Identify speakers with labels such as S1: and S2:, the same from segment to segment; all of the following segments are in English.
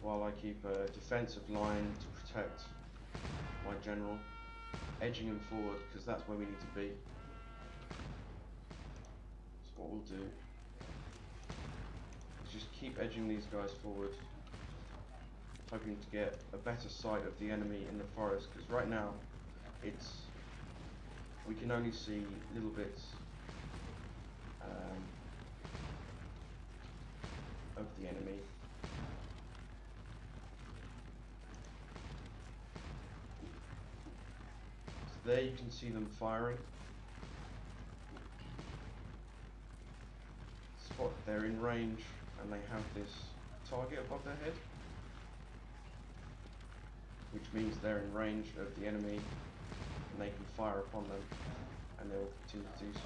S1: while I keep a defensive line to protect my general, edging him forward because that's where we need to be. So what we'll do is just keep edging these guys forward, hoping to get a better sight of the enemy in the forest, because right now we can only see little bits of the enemy. So there you can see them firing. Spot they're in range and they have this target above their head, which means they're in range of the enemy and they can fire upon them, and they will continue to do so.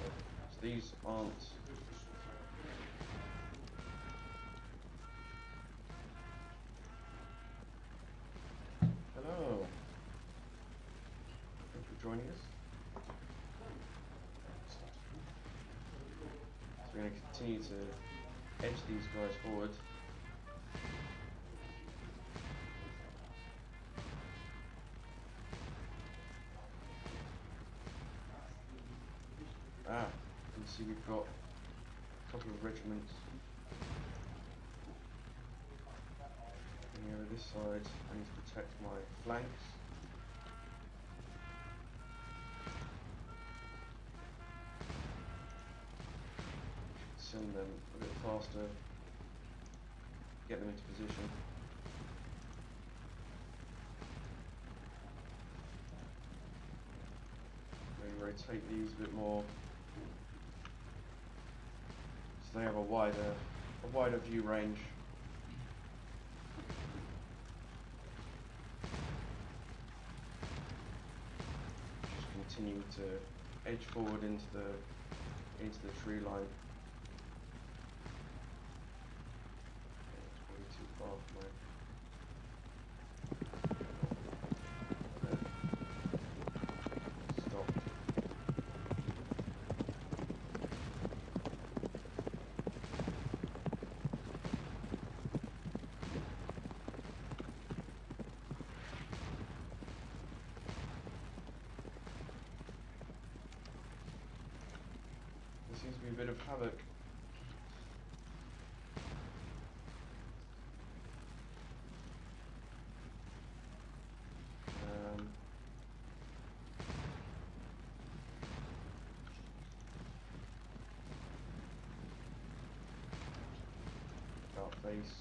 S1: So these aren't hello. Thanks for joining us. So we're going to continue to edge these guys forward. You can see we've got a couple of regiments coming over this side. I need to protect my flanks. Send them a bit faster, get them into position. Maybe rotate these a bit more so they have a wider view range. Just continue to edge forward into the tree line. It's probably too far for my seems to be a bit of havoc. About face.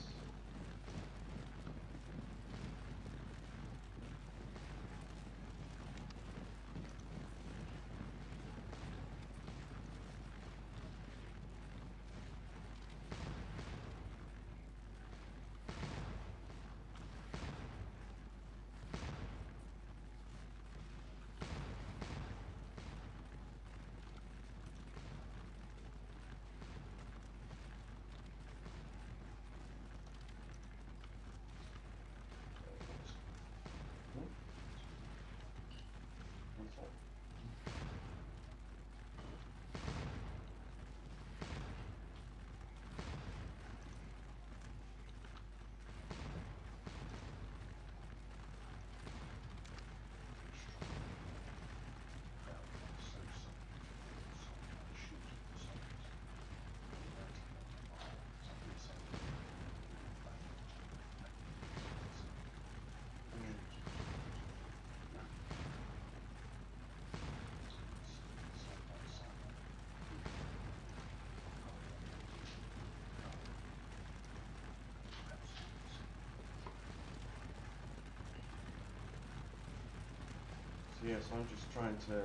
S1: Yes, I'm just trying to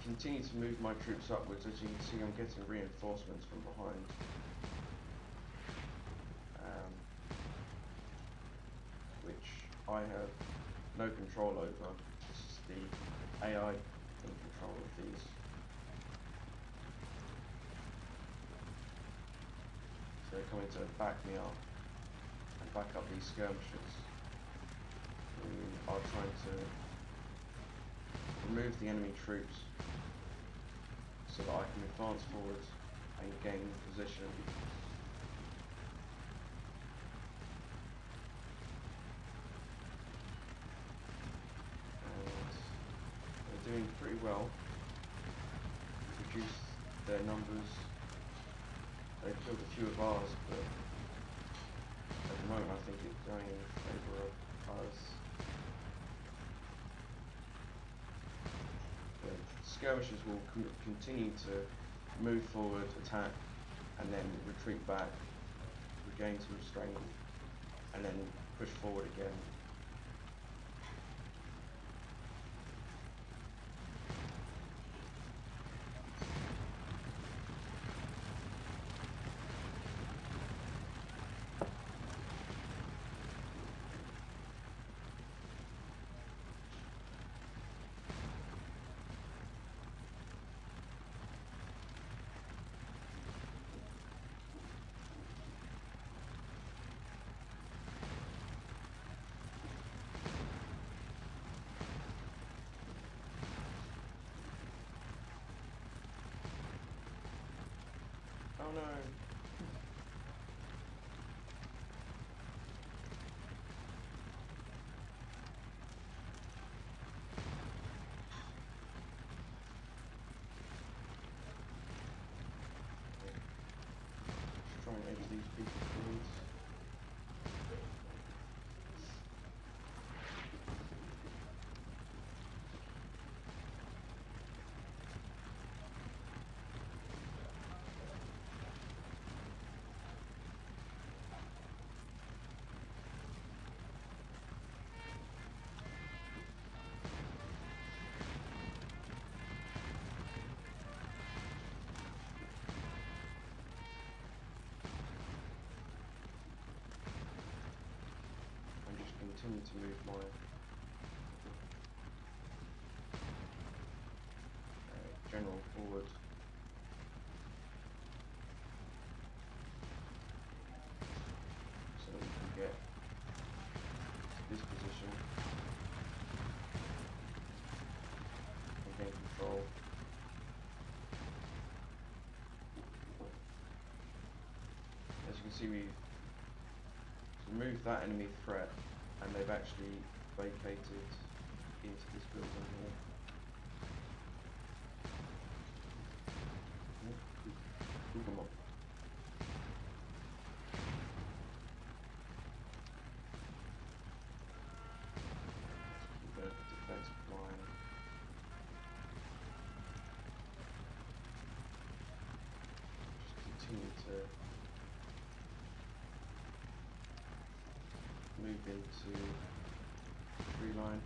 S1: continue to move my troops upwards. As you can see, I'm getting reinforcements from behind, which I have no control over. This is the AI in control of these. So they're coming to back me up and back up these skirmishers who are trying to remove the enemy troops so that I can advance forward and gain position. well, reduce their numbers. They killed a few of ours, but at the moment I think it's going in favour of us. The skirmishers will continue to move forward, attack, and then retreat back, regain some strength, and then push forward again. Oh no. Just try and edge these people forwards. Continue to move my general forward. So that we can get to this position and gain control. As you can see, we've removed that enemy threat, and they've actually vacated into this building here. Ooh, come on. Keep a defensive line. Just continue to move into tree line.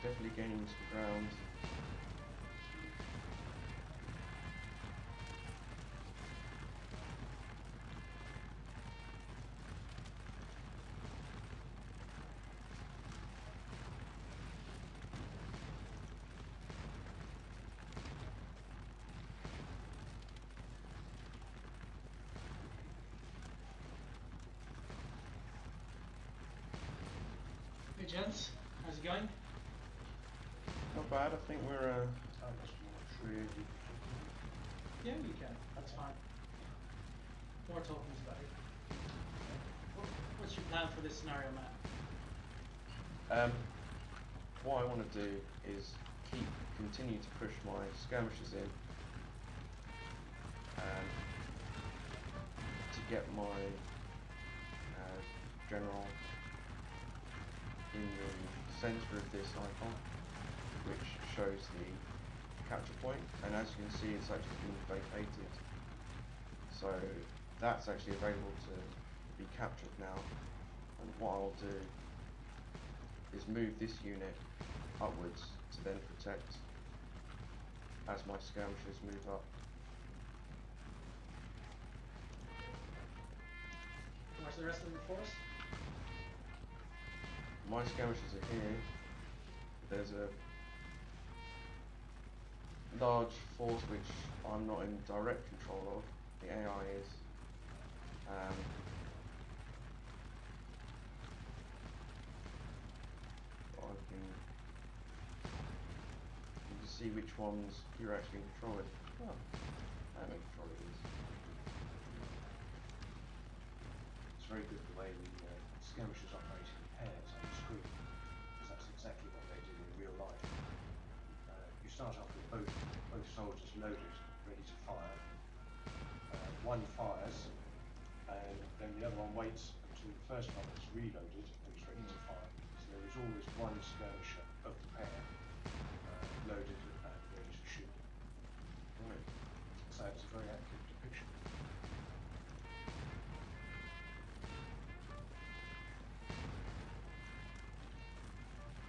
S1: Definitely gaining some ground.
S2: Hey gents, how's it going?
S1: Not bad, I think we're tree.
S2: Yeah, you can. That's fine. More talking is better. What's your plan for this scenario, Matt?
S1: What I want to do is continue to push my skirmishers in to get my general in the center of this icon, which shows the capture point, and as you can see, it's actually been vacated. So that's actually available to be captured now, and what I'll do is move this unit upwards to then protect as my skirmishers move up.
S2: Where's the rest of the force?
S1: My skirmishers are here. There's a large force which I'm not in direct control of. The AI is. I can see which ones you're actually in control of. Oh, I'm in control of these.
S3: It's very good the way the skirmishers operate in pairs on the screen, because that's exactly what they do in real life. You start off with both soldiers loaded, ready to fire. One fires, and then the other one waits until the first one is reloaded and is ready to fire. So there is always one skirmisher of the pair loaded and ready to shoot.
S1: Right.
S3: So it's a very accurate depiction.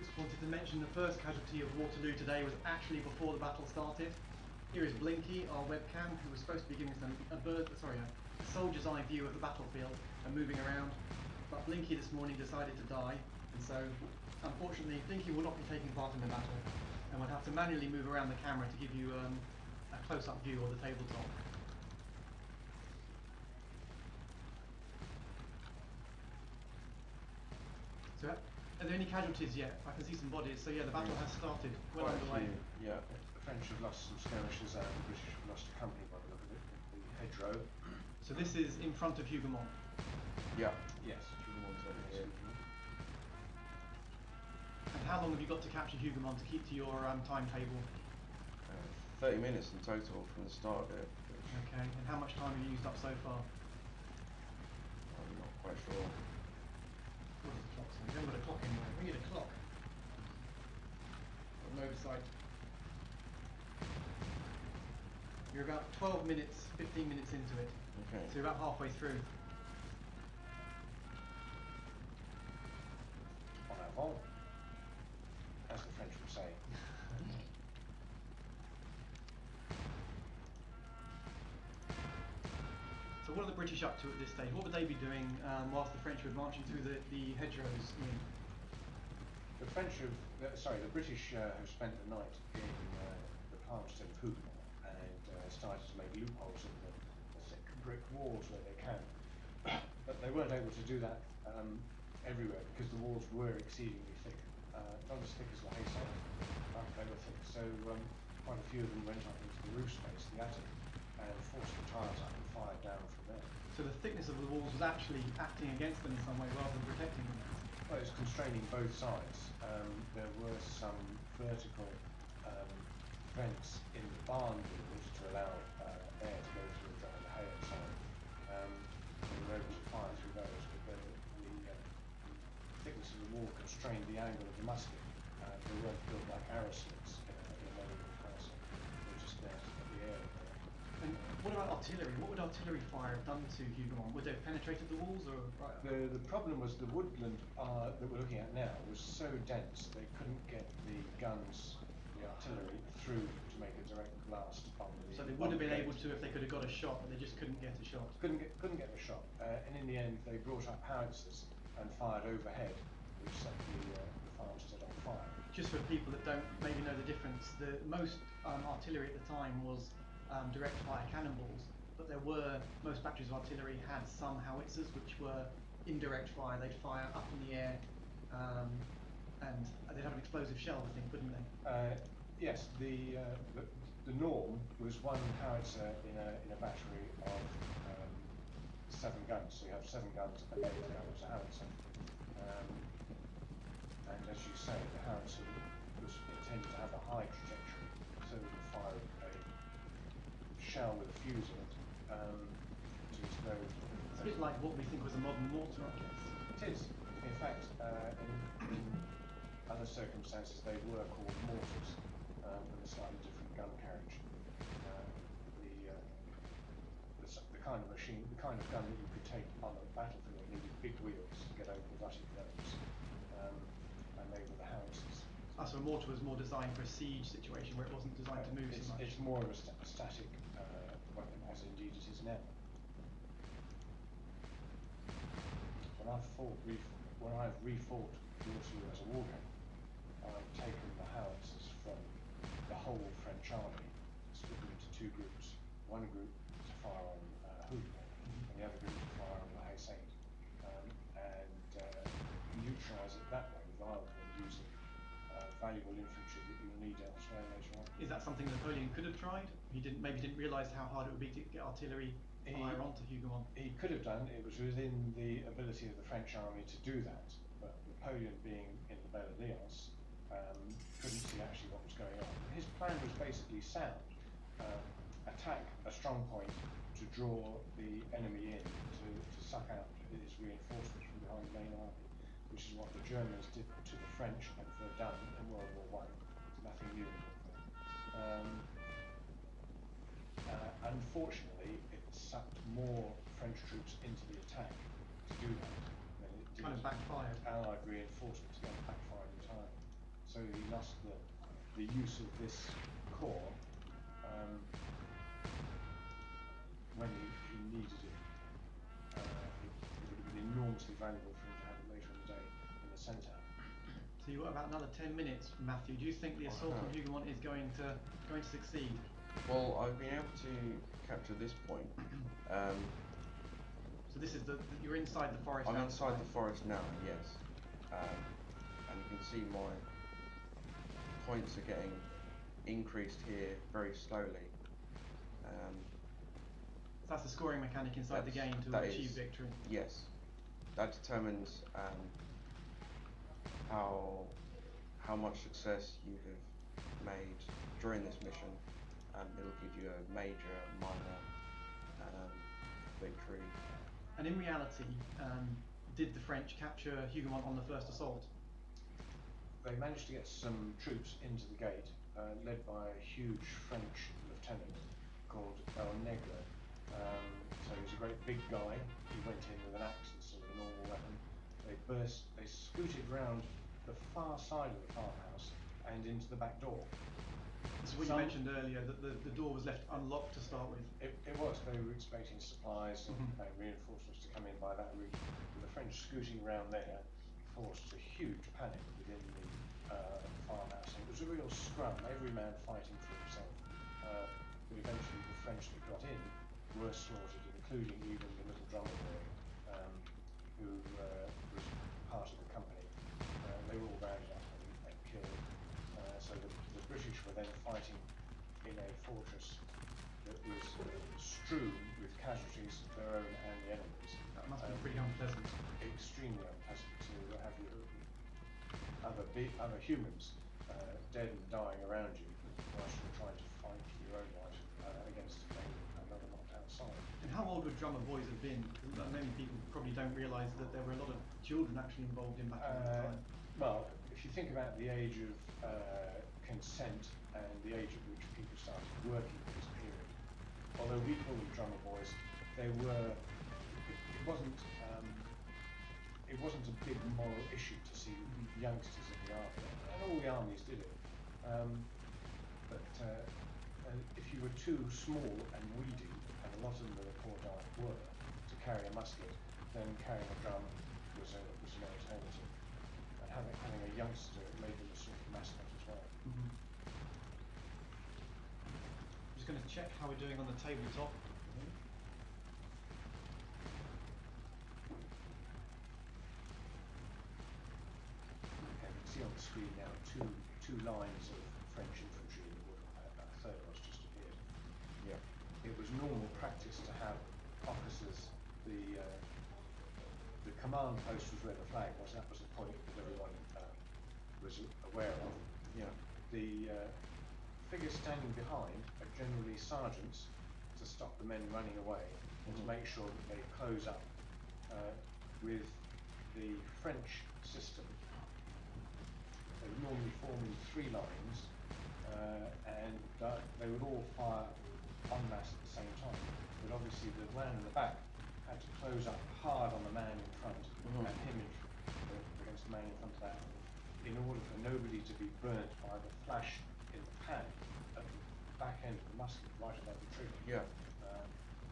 S2: Just wanted to mention the first casualty of Waterloo today was actually before the battle started. Here is Blinky, our webcam, who was supposed to be giving us a soldier's eye view of the battlefield and moving around. But Blinky this morning decided to die, and so unfortunately Blinky will not be taking part in the battle, and we'll have to manually move around the camera to give you a close-up view of the tabletop. So, are there any casualties yet? I can see some bodies, so yeah, the battle has started, well underway.
S1: Yeah.
S3: The French have lost some skirmishers and the British have lost a company by the look of it, the hedgerow.
S2: So this is in front of Hougoumont.
S1: Yeah.
S3: Yes.
S1: Here.
S2: And how long have you got to capture Hougoumont to keep to your timetable?
S1: 30 minutes in total from the start of it.
S2: Okay, and how much time have you used up so far?
S1: I'm not quite sure.
S2: What does the clock say? We haven't got a clock anywhere. We need a clock. Got an oversight. You're about 12 minutes, 15 minutes into it.
S1: Okay.
S2: So you're about halfway through.
S3: En avant, as the French would say.
S2: So what are the British up to at this stage? What would they be doing whilst the French were marching through the hedgerows?
S3: The British have spent the night in the farmstead of Hougoumont and started to make loopholes in the thick brick walls where they can. But they weren't able to do that everywhere because the walls were exceedingly thick. Not as thick as the Haystack, but they were thick. So quite a few of them went up into the roof space, the attic, and forced the tiles up and fired down from there.
S2: So the thickness of the walls was actually acting against them in some way rather than protecting them?
S3: Well, it's constraining both sides. There were some vertical vents in the barn walls to allow air to go through and dry the hay outside. They were able to fire through those, but the thickness of the wall constrained the angle of the musket. They weren't built like arrow slits in a medieval castle. They were just there to get the air there.
S2: And what about artillery? What would artillery fire have done to Hougoumont? Would they have penetrated the walls or? Right?
S3: The problem was the woodland that we're looking at now was so dense they couldn't get the guns, the artillery, through to make a direct blast on the.
S2: So they would have been able to if they could have got a shot, but they just couldn't get a shot.
S3: Couldn't get the shot, and in the end they brought up howitzers and fired overhead, which set the farmstead on fire.
S2: Just for people that don't maybe know the difference, the most artillery at the time was direct fire cannonballs, but most batteries of artillery had some howitzers which were indirect fire. They'd fire up in the air and they'd have an explosive shell, I think, wouldn't they?
S3: Yes, the norm was one howitzer in a battery of 7 guns. So you have 7 guns and 8 guns a howitzer. And as you say, the howitzer was intended to have a high trajectory, so it would fire a shell with a fuse in it to explode.
S2: It's a bit like what we think was a modern mortar, I guess.
S3: It is. In fact, in other circumstances, they were called mortars with a slightly different gun carriage. The kind of machine, the kind of gun that you could take on a battlefield needed big wheels to get over the rutted roads, and they were the howitzers.
S2: So a mortar was more designed for a siege situation where it wasn't designed to move so much.
S3: It's more of a static weapon, as indeed it is now. When I've refought Waterloo as a war game, I've taken the howitzers from the whole French army, split them into two groups. One group to fire on Hougoumont, and the other group to fire on La Haye Sainte, and neutralise it that way rather than using valuable infantry that you'll need elsewhere later on.
S2: Is that something Napoleon could have tried? He maybe didn't realise how hard it would be to get artillery fire onto Hougoumont.
S3: He could have done. It was within the ability of the French army to do that, but Napoleon, being in the Belle Alliance, couldn't see actually what was going on. His plan was basically sound: attack a strong point to draw the enemy in to suck out his reinforcements from behind the main army, which is what the Germans did to the French and Verdun in World War I. It's nothing new in War. Unfortunately, it sucked more French troops into the attack to do that than it did.
S2: Kind of backfired.
S3: Allied reinforcements then backfired entirely. So he lost the use of this corps when he needed it. It would have been enormously valuable for him to have it later in the day in the centre.
S2: So you've got about another 10 minutes, Matthew. Do you think the assault on Hougoumont is going to succeed?
S1: Well, I've been able to capture this point.
S2: So this is you're inside the forest.
S1: I'm inside the forest now, yes. And you can see my points are getting increased here very slowly.
S2: So that's the scoring mechanic inside the game to achieve victory.
S1: Yes, that determines how much success you have made during this mission. It'll give you a major, minor victory.
S2: And in reality, did the French capture Hougoumont on the first assault?
S3: They managed to get some troops into the gate, led by a huge French lieutenant called El Negre. So he was a great big guy. He went in with an axe instead of a normal weapon. They scooted round the far side of the farmhouse and into the back door.
S2: This is what you mentioned earlier, that the door was left unlocked to start with.
S3: It was. They were expecting supplies and reinforcements to come in by that route. But the French scooting around there forced a huge panic within the farmhouse. And it was a real scrum, every man fighting for himself. But eventually the French that got in were slaughtered, including even the little drummer boy who was part of the company. They were all rounded up and killed. So the British were then fighting in a fortress that was strewn with casualties, their own and the enemy's.
S2: That must be pretty unpleasant.
S3: Extremely unpleasant to have other humans dead and dying around you whilst you're trying to fight for your own life against another knocked outside.
S2: And how old would drummer boys have been? Many people probably don't realise that there were a lot of children actually involved in battles at the time.
S3: Well, if you think about the age of consent and the age at which people started working in this period, although we call them drummer boys, they were. It wasn't a big moral issue to see youngsters in the army, and all the armies did it. But if you were too small and weedy, and a lot of them in the Corps d'Arc were, to carry a musket, then carrying a drum was an alternative. And having a youngster made them a sort of mascot as well.
S2: I'm just going to check how we're doing on the tabletop.
S3: On the screen now two lines of French infantry in the wood. A third one's just appeared.
S1: Yeah.
S3: It was normal practice to have officers. The command post was where the flag was. That was the point that everyone was aware of.
S1: Yeah.
S3: The figures standing behind are generally sergeants to stop the men running away and to make sure that they close up. With the French system, they would normally form in three lines, and they would all fire en masse at the same time. But obviously the man in the back had to close up hard on the man in front and him against the man in front of that, in order for nobody to be burnt by the flash in the pan at the back end of the musket, right above the trigger.
S1: Yeah.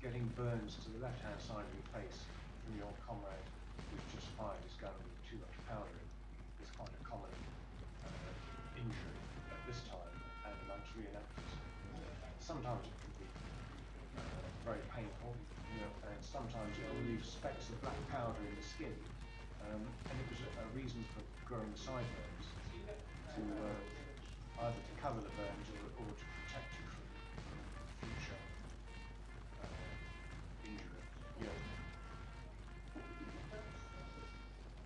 S3: Getting burns to the left-hand side of your face from your comrade who's just fired his gun with too much powder in is quite a common injury at this time and amongst reenactors. Sometimes it can be very painful, and sometimes it will leave specks of black powder in the skin, and it was a reason for growing the sideburns to either to cover the burns or to protect you from future injury.
S1: Yeah.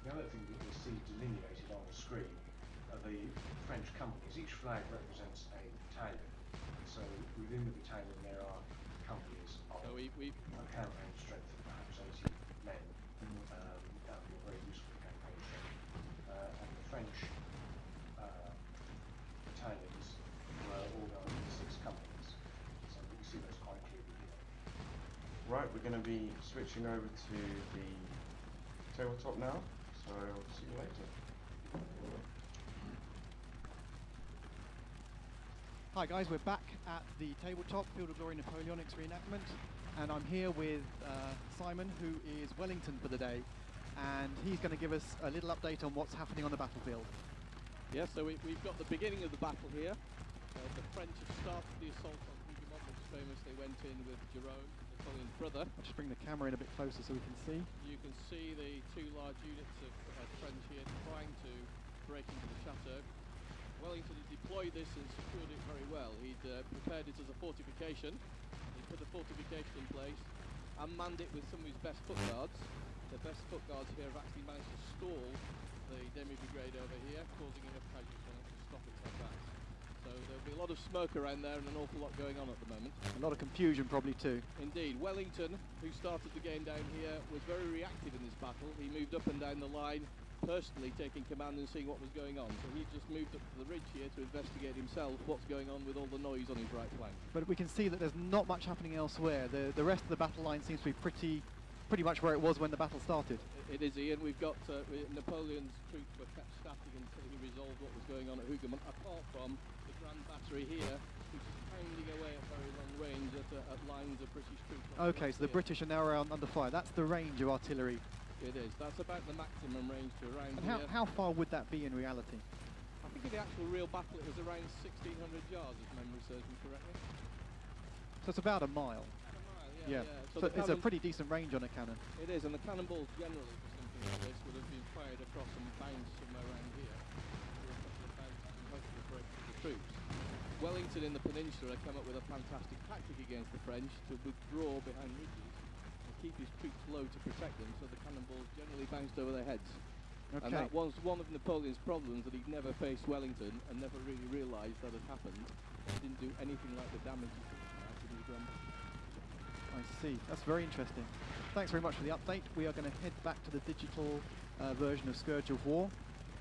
S3: The other thing that you'll see delineated on the screen are the French companies. Each flag represents a battalion. So within the battalion there are companies of a campaign strength of perhaps 80 men. That would be a very useful campaign strength. And the French battalions were organized into 6 companies. So you can see those quite clearly here.
S1: Right, we're going to be switching over to the tabletop now, so I'll see you later.
S4: Hi guys, we're back at the tabletop Field of Glory Napoleonics reenactment, and I'm here with Simon, who is Wellington for the day, and he's going to give us a little update on what's happening on the battlefield.
S5: Yes, so we've got the beginning of the battle here. The French have started the assault on Hougoumont, which is famous. They went in with Jerome, Napoleon's brother.
S4: I'll just bring the camera in a bit closer so we can see.
S5: You can see the 2 large units of French here trying to break into the chateau. Wellington had deployed this and secured it very well. He'd prepared it as a fortification. He put a fortification in place and manned it with some of his best foot guards. The best foot guards here have actually managed to stall the demi-brigade over here, causing enough casualties on it to stop it like that. So there'll be a lot of smoke around there and an awful lot going on at the moment.
S4: A lot of confusion probably too.
S5: Indeed. Wellington, who started the game down here, was very reactive in this battle. He moved up and down the line, personally taking command and seeing what was going on. So he just moved up to the ridge here to investigate himself what's going on with all the noise on his right flank.
S4: But we can see that there's not much happening elsewhere. The rest of the battle line seems to be pretty much where it was when the battle started.
S5: It is, Ian. We've got Napoleon's troops were kept static until he resolved what was going on at Hougoumont, apart from the Grand Battery here, which is pounding away at very long range at lines of British troops.
S4: Okay, so the British are now around under fire. That's the range of artillery.
S5: It is. That's about the maximum range to around
S4: And
S5: here.
S4: how far would that be in reality?
S5: I think in the actual real battle it was around 1,600 yards, if memory serves me correctly.
S4: So it's about a mile.
S5: About a mile,
S4: Yeah.
S5: yeah.
S4: So it's a pretty decent range on a cannon.
S5: It is, and the cannonballs generally for something like this would have been fired across and bounced somewhere around here. There were a couple of bounces and hopefully break through the troops. Wellington in the peninsula came up with a fantastic tactic against the French to withdraw behind ridges and keep his troops low to protect them, so the cannonballs generally bounced over their heads.
S4: Okay.
S5: And that was one of Napoleon's problems, that he'd never faced Wellington and never really realised that had happened. He didn't do anything like the damage he could have after the Grand Battle.
S4: I see. That's very interesting. Thanks very much for the update. We are going to head back to the digital version of Scourge of War,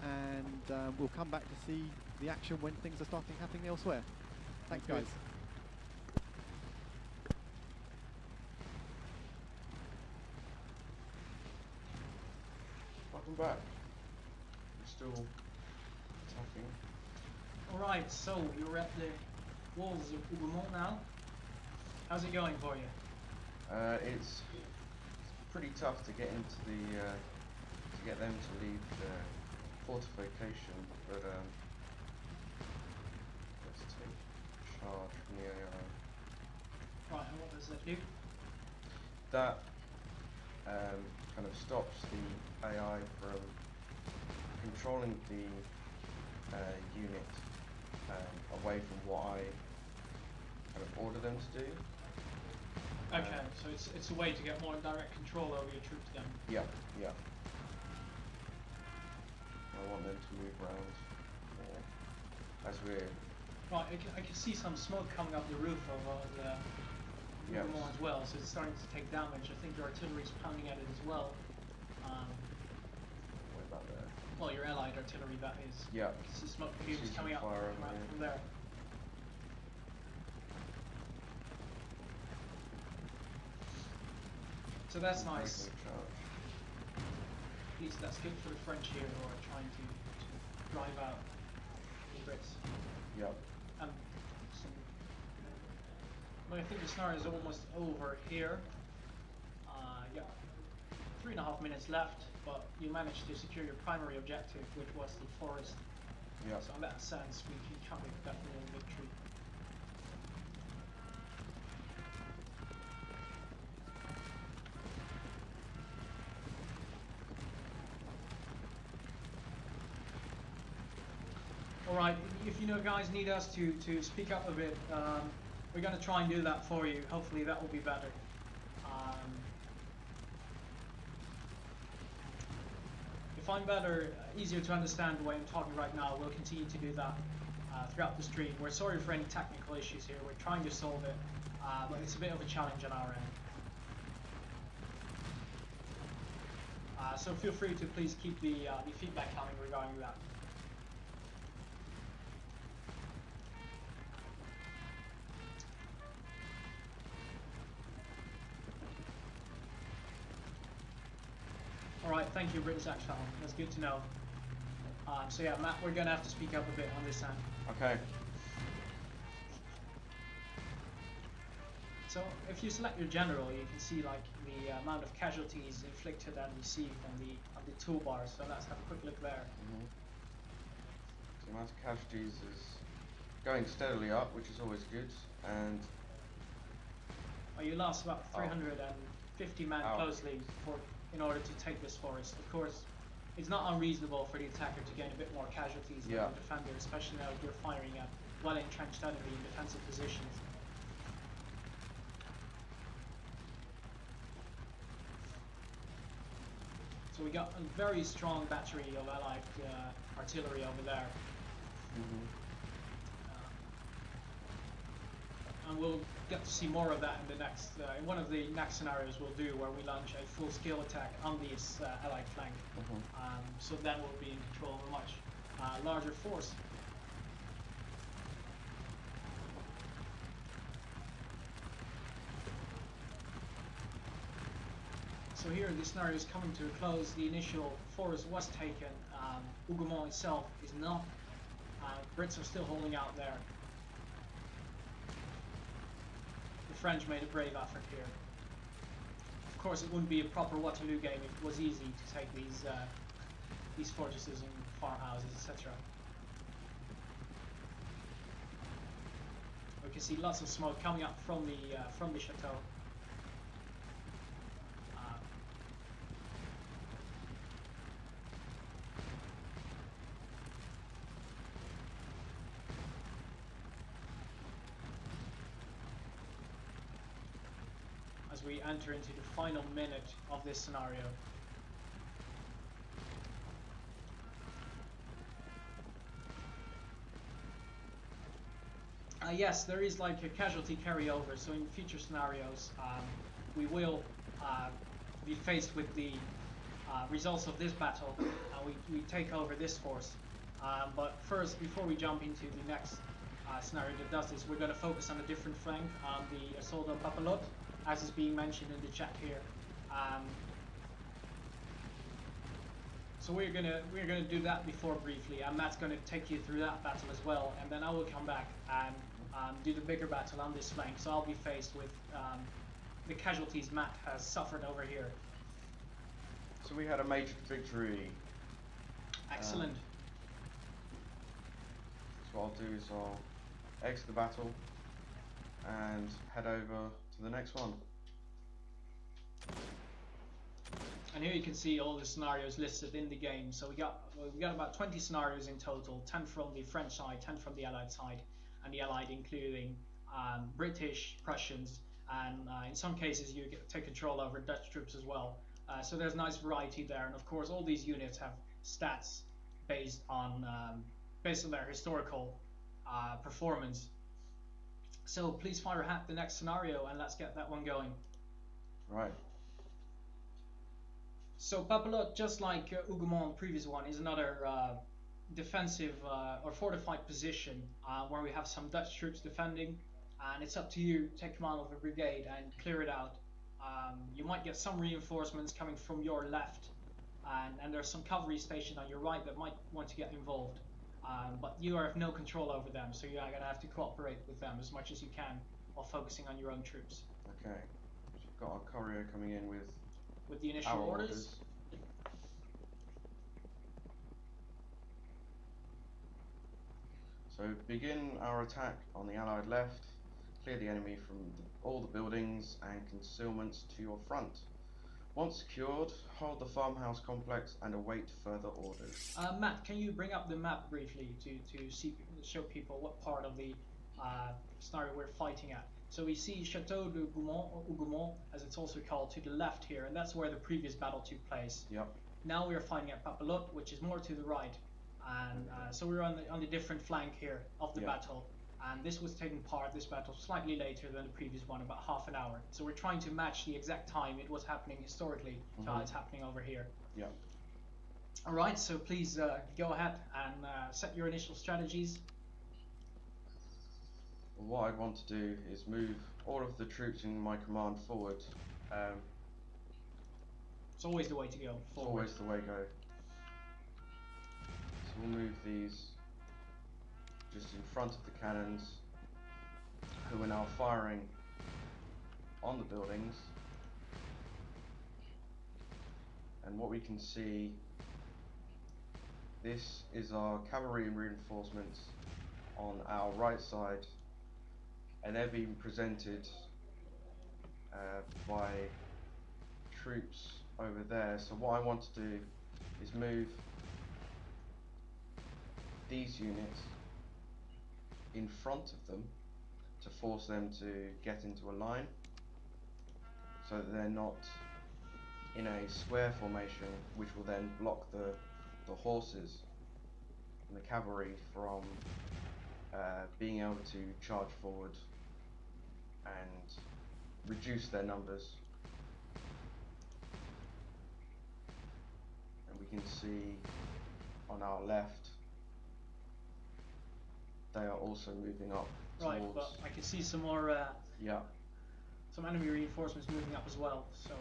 S4: and we'll come back to see the action when things are starting happening elsewhere. Thanks, guys.
S1: Welcome back. We're still attacking.
S2: Alright, so you're at the walls of Hougoumont now. How's it going for you?
S1: It's pretty tough to get into the to get them to leave the fortification, but let's take charge from the AI.
S2: Right, and what does that do?
S1: That kind of stops the AI from controlling the unit away from what I kind of order them to do.
S2: Okay, so it's a way to get more direct control over your troops then.
S1: Yeah, yeah. I want them to move around more as we're...
S2: Right, I can see some smoke coming up the roof of the Hougoumont as well, so it's starting to take damage. I think your artillery's pounding at it as well.
S1: Way back there.
S2: Well, your allied artillery, that is.
S1: Yeah.
S2: You can see smoke fumes
S1: See
S2: coming
S1: some
S2: out
S1: fire
S2: from
S1: over
S2: there. So that's nice.
S1: Breaking charge.
S2: At least that's good for the French here who are trying to drive out the Brits.
S1: Yep.
S2: But I think the scenario is almost over here. Yeah, 3.5 minutes left, but you managed to secure your primary objective, which was the forest.
S1: Yep.
S2: So in that sense, we can count it definitely a victory. Alright, if you know guys need us to speak up a bit, we're going to try and do that for you. Hopefully that will be better. If I'm better, easier to understand the way I'm talking right now, we'll continue to do that throughout the stream. We're sorry for any technical issues here. We're trying to solve it, but it's a bit of a challenge on our end. So feel free to please keep the feedback coming regarding that. Alright, thank you, British Exile. That's good to know. So yeah, Matt, we're gonna have to speak up a bit on this end.
S1: Okay.
S2: So if you select your general, you can see like the amount of casualties inflicted and received on the toolbar. So let's have a quick look there.
S1: The amount of casualties is going steadily up, which is always good, and
S2: You lost about 350 men closely in order to take this forest. Of course, it's not unreasonable for the attacker to gain a bit more casualties than the defender, especially now you're firing at well-entrenched enemy in defensive positions. So we got a very strong battery of allied artillery over there. And we'll get to see more of that in the next, in one of the next scenarios we'll do, where we launch a full-scale attack on this allied flank. So then we'll be in control of a much larger force. So here the scenario is coming to a close. The initial forest was taken. Hougoumont itself is not. Brits are still holding out there. The French made a brave effort here. Of course, it wouldn't be a proper Waterloo game if it was easy to take these fortresses and farmhouses, etc. We can see lots of smoke coming up from the chateau. As we enter into the final minute of this scenario. Yes, there is like a casualty carryover, so in future scenarios we will be faced with the results of this battle, and we take over this force. But first, before we jump into the next scenario that does this, we're going to focus on a different flank, on the assault on Papelotte, as is being mentioned in the chat here. So we're gonna do that before briefly, and Matt's gonna take you through that battle as well, and then I will come back and do the bigger battle on this flank. So I'll be faced with the casualties Matt has suffered over here.
S1: So we had a major victory.
S2: Excellent.
S1: So what I'll do is I'll exit the battle and head over to the next one.
S2: And here you can see all the scenarios listed in the game. So we got about 20 scenarios in total, 10 from the French side, 10 from the Allied side, and the Allied including British, Prussians, and in some cases you take control over Dutch troops as well. So there's nice variety there, and of course all these units have stats based on their historical performance. So please fire at the next scenario and let's get that one going.
S1: Right.
S2: So Papelotte, just like Hougoumont, the previous one, is another defensive or fortified position where we have some Dutch troops defending, and it's up to you to take command of a brigade and clear it out.
S6: You might get some reinforcements coming from your left, and there's some cavalry stationed on your right that might want to get involved. But you have no control over them, so you're going to have to cooperate with them as much as you can while focusing on your own troops.
S1: Okay. So we've got our courier coming in with
S6: the initial
S1: our
S6: orders.
S1: So begin our attack on the Allied left. Clear the enemy from all the buildings and concealments to your front. Once secured, hold the farmhouse complex and await further orders.
S6: Matt, can you bring up the map briefly to show people what part of the scenario we're fighting at? So we see Chateau de Goumont, or Hougomont, as it's also called, to the left here, and that's where the previous battle took place.
S1: Yep.
S6: Now we are fighting at Papelotte, which is more to the right, and so we're on the different flank here of the battle. And this was taking part, this battle, slightly later than the previous one, about half an hour. So we're trying to match the exact time it was happening historically to how it's happening over here.
S1: Yeah.
S6: Alright, so please go ahead and set your initial strategies.
S1: What I'd want to do is move all of the troops in my command forward.
S6: It's always the way to go, forward.
S1: It's always the way to go. So we'll move these just in front of the cannons, who are now firing on the buildings. And what we can see, this is our cavalry reinforcements on our right side, and they're being presented by troops over there. So what I want to do is move these units in front of them to force them to get into a line, so that they're not in a square formation, which will then block the horses and the cavalry from being able to charge forward and reduce their numbers. And we can see on our left they are also moving up
S6: Right,
S1: towards...
S6: but I can see some more
S1: yeah.
S6: some enemy reinforcements moving up as well, so...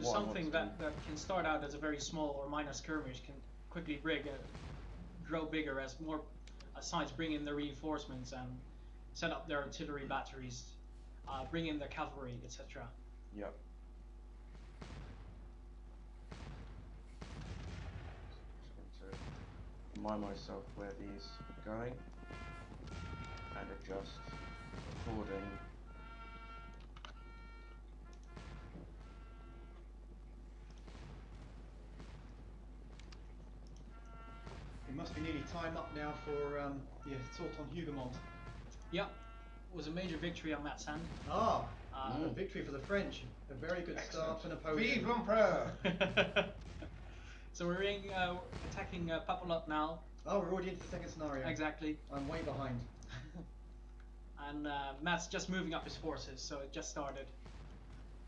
S6: So something that can start out as a very small or minor skirmish can quickly grow bigger as more sides bring in their reinforcements and set up their artillery batteries, bring in their cavalry, etc.
S1: Yep. Just going to remind myself where these are going and adjust according.
S2: It must be nearly time up now for the assault on Hougomont.
S6: Yep, it was a major victory on Matt's hand.
S2: Ah, a victory for the French. A very good start for Napoleon.
S3: Vive l'Empereur!
S6: So we're attacking Papelotte now.
S2: Oh, we're already into the second scenario.
S6: Exactly.
S2: I'm way behind.
S6: And Matt's just moving up his forces, so it just started.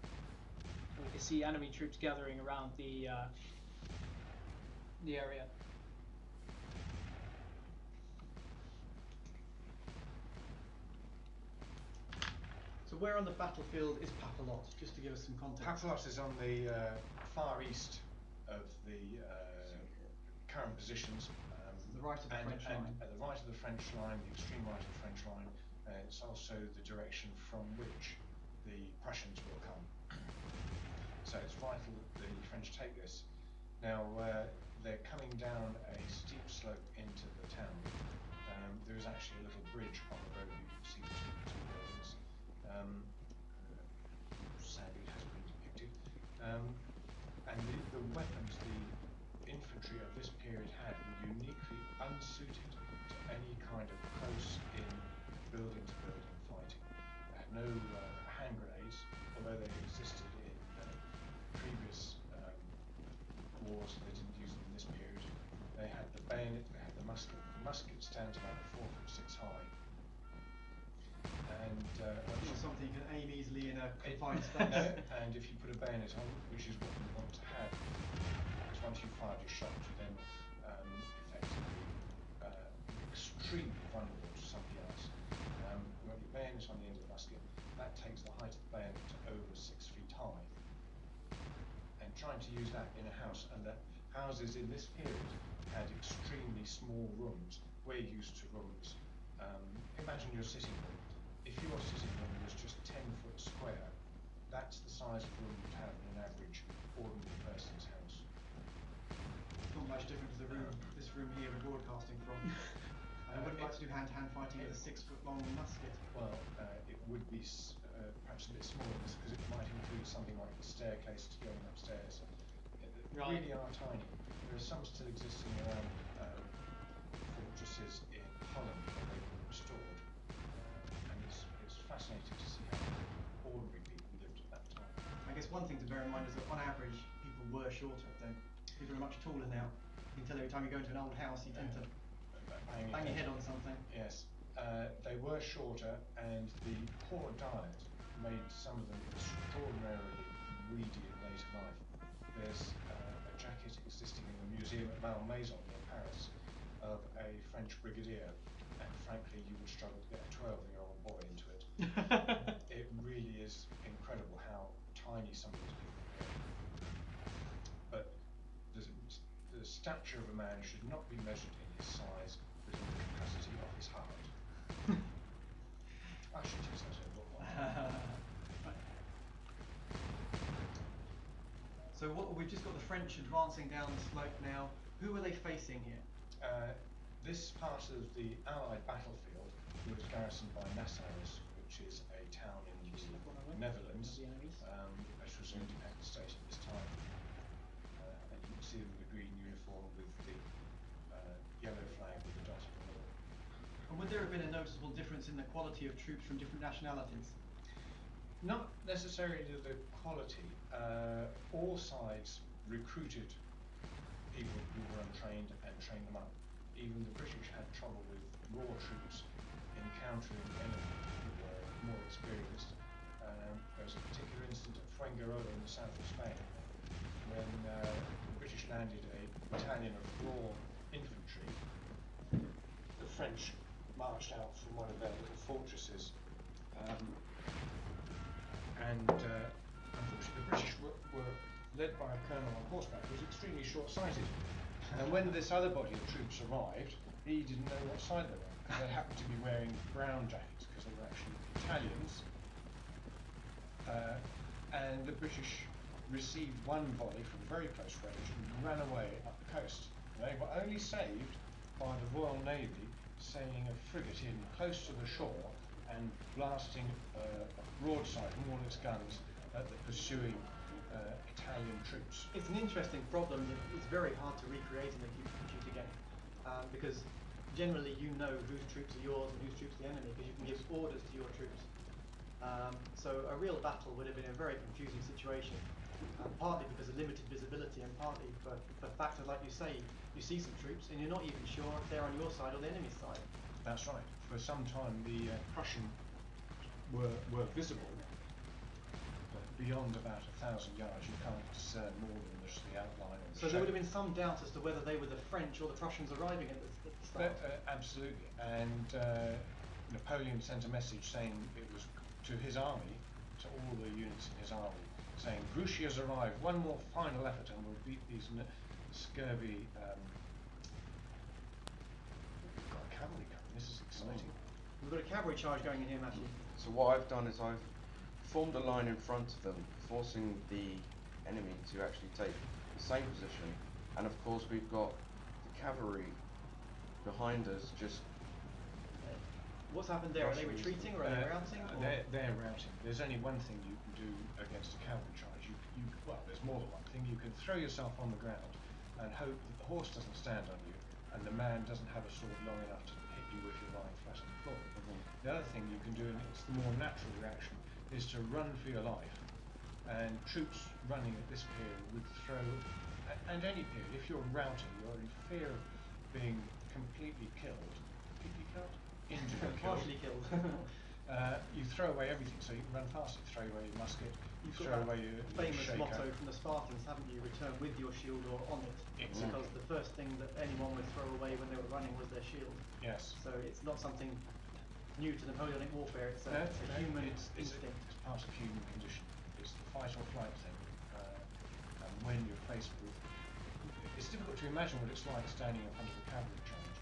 S6: We can see enemy troops gathering around the area.
S2: So where on the battlefield is Papelotte, just to give us some context?
S3: Papelotte is on the far east of the current positions.
S2: The right of the French line.
S3: At the right of the French line, the extreme right of the French line, it's also the direction from which the Prussians will come. So it's vital that the French take this. Now they're coming down a steep slope into the town. There is actually a little bridge on the road. You can see the two buildings. Sadly, it has been depicted. And the weapons the infantry of this period had were uniquely unsuited to any kind of close-in building-to-building fighting. They had no hand grenades, although they existed in previous wars. They didn't use them in this period. They had the bayonet, they had the musket. The musket stands about 4'6" high. And
S2: Not something you can aim easily in a confined space.
S3: and if you put a bayonet on, which is what we want to have, because once you fired your shot, you then effectively mix bayonet to over 6 feet high, and trying to use that in a house, and the houses in this period had extremely small rooms. We're used to rooms. Imagine your sitting room. If your sitting room was just 10 foot square, that's the size of room you'd have in an average ordinary person's house.
S2: Not much different to the room, this room here we're broadcasting from. I wouldn't like to do hand-to-hand fighting with a 6 foot long musket.
S3: Well, it would be perhaps a bit smaller because it might include something like the staircase to going upstairs. They really are tiny. There are some still existing around fortresses in Holland where they were restored, and it's fascinating to see how ordinary people lived at that time.
S2: I guess one thing to bear in mind is that on average people were shorter. People are much taller now. You can tell every time you go into an old house you tend to bang your head on something.
S3: Yes, they were shorter, and the poor diet made some of them extraordinarily weedy in later life. There's a jacket existing in the museum at Malmaison in Paris of a French brigadier, and frankly you would struggle to get a 12-year-old boy into it. It really is incredible how tiny some of these people were. But the stature of a man should not be measured in his size, but in the capacity of his heart. I should use that as a book.
S2: So we've just got the French advancing down the slope now. Who are they facing here?
S3: This part of the Allied battlefield was garrisoned by Nassau, which is a town in the Netherlands, which was an independent state at this time. And you can see them in the green uniform with the yellow flag with the dot in the middle.
S2: And would there have been a noticeable difference in the quality of troops from different nationalities?
S3: Not necessarily the quality. All sides recruited people who were untrained and trained them up. Even the British had trouble with raw troops encountering the enemy who were more experienced. There was a particular incident at Fuengirola in the south of Spain when the British landed a battalion of raw infantry. The French marched out from one of their little fortresses, and unfortunately the British were led by a colonel on horseback who was extremely short-sighted. And when this other body of troops arrived, he didn't know what side they were, because they happened to be wearing brown jackets, because they were actually Italians. And the British received one volley from very close range and ran away up the coast. They were only saved by the Royal Navy sailing a frigate in close to the shore and blasting a broadside from all its guns at the pursuing Italian troops.
S2: It's an interesting problem that it's very hard to recreate in a computer game, because generally you know whose troops are yours and whose troops are the enemy, because you can give orders to your troops. So a real battle would have been a very confusing situation, partly because of limited visibility and partly for factors like you say, you see some troops and you're not even sure if they're on your side or the enemy's side.
S3: That's right. For some time the Prussian were visible. Beyond about 1,000 yards, you can't discern more than just the outline of the
S2: So there would have been some doubt as to whether they were the French or the Prussians arriving at the start.
S3: Absolutely. And Napoleon sent a message saying it was to his army, to all the units in his army, saying, Grouchy has arrived, one more final effort and we'll beat these scurvy... we've got a cavalry coming, this is exciting.
S2: We've got a cavalry charge going in here, Matthew.
S1: So what I've done is I've formed a line in front of them, forcing the enemy to actually take the same position, and of course we've got the cavalry behind us just...
S2: What's happened there? Are they retreating or are they routing?
S3: They're routing. There's only one thing you can do against a cavalry charge. Well, there's more than one thing. You can throw yourself on the ground and hope that the horse doesn't stand on you and the man doesn't have a sword long enough to hit you if you're lying flat on the floor. The other thing you can do, and it's the more natural reaction, is to run for your life. And troops running at this period would throw, and any period, if you're routing, you're in fear of being completely killed. Completely killed? Injured.
S2: Partially killed.
S3: You throw away everything, so you can run fast. You throw away your musket, you
S2: You've
S3: throw
S2: got
S3: away your
S2: famous
S3: shaker.
S2: motto from the Spartans, haven't you? Return with your shield or on it.
S3: Exactly.
S2: Because the first thing that anyone would throw away when they were running was their shield.
S3: Yes.
S2: So it's not something new to Napoleonic warfare. It's a human instinct.
S3: It's part of human condition. It's the fight or flight thing. And when you're faced with, it's difficult to imagine what it's like standing in front of a cavalry charge.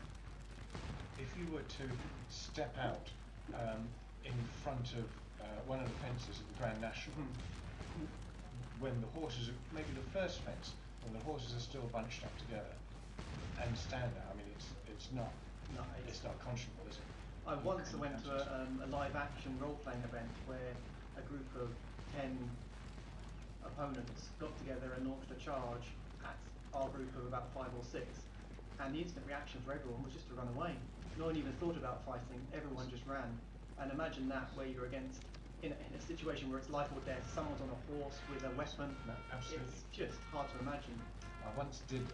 S3: If you were to step out in front of one of the fences at the Grand National, when the horses are, maybe the first fence, when the horses are still bunched up together, and stand there, I mean, it's not conscionable, is it?
S2: I once went to a live action role-playing event where a group of 10 opponents got together and launched a charge at our group of about 5 or 6, and the instant reaction for everyone was just to run away. No one even thought about fighting, everyone just ran. And imagine that, where you're against, in a situation where it's life or death, someone's on a horse with a weapon.
S3: No, absolutely.
S2: It's just hard to imagine.
S3: I once did,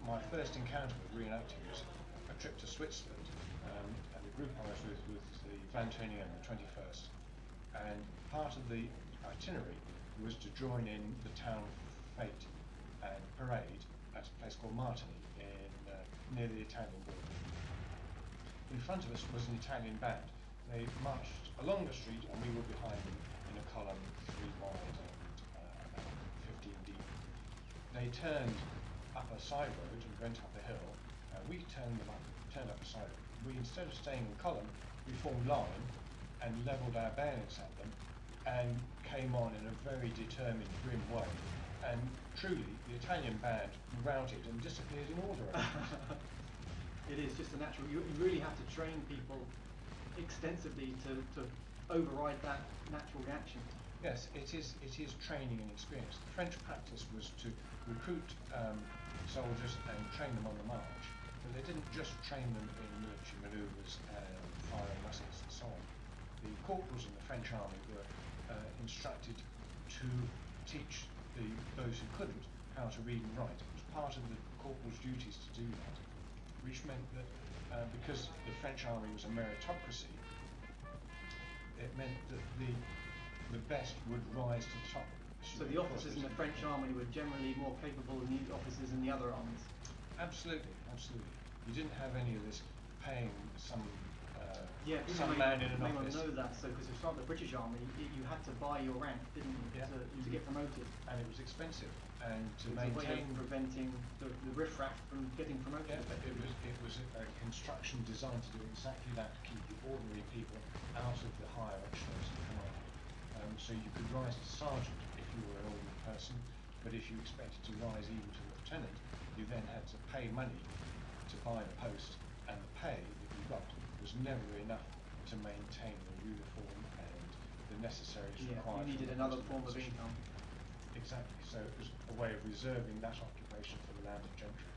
S3: my first encounter with reenacting was a trip to Switzerland, and the group I was with was the Vantonian, the 21st, and part of the itinerary was to join in the town fete and parade at a place called Martigny near the Italian border. In front of us was an Italian band. They marched along the street and we were behind them in a column 3 wide and about 15 deep. They turned up a side road and went up a hill. We turned up a side road. We, instead of staying in column, we formed line and levelled our bayonets at them and came on in a very determined, grim way. And truly, the Italian band routed and disappeared in order.
S2: It is just a natural. You really have to train people extensively to override that natural reaction.
S3: Yes, it is training and experience. The French practice was to recruit soldiers and train them on the march, but they didn't just train them in military manoeuvres and firing muskets and so on. The corporals in the French army were instructed to teach those who couldn't how to read and write. It was part of the corporal's duties to do that, which meant that because the French army was a meritocracy, it meant that the best would rise to the top.
S2: So the officers in the French army were generally more capable than the officers in the other armies?
S3: Absolutely, absolutely. You didn't have any of this paying some
S2: man
S3: in an office.
S2: Know that, so because if you start the British Army, you had to buy your rank, didn't you, to get promoted?
S3: And it was expensive, and to
S2: It was a way
S3: maintain
S2: of preventing the riffraff from getting promoted.
S3: it was a construction designed to do exactly that, to keep the ordinary people out of the higher echelons of command. So you could rise to sergeant if you were an ordinary person, but if you expected to rise even to lieutenant, you then had to pay money to buy the post, and the pay that you got was never enough to maintain the uniform and the necessaries required.
S2: You needed another form of income.
S3: Exactly, so it was a way of reserving that occupation for the landed gentry.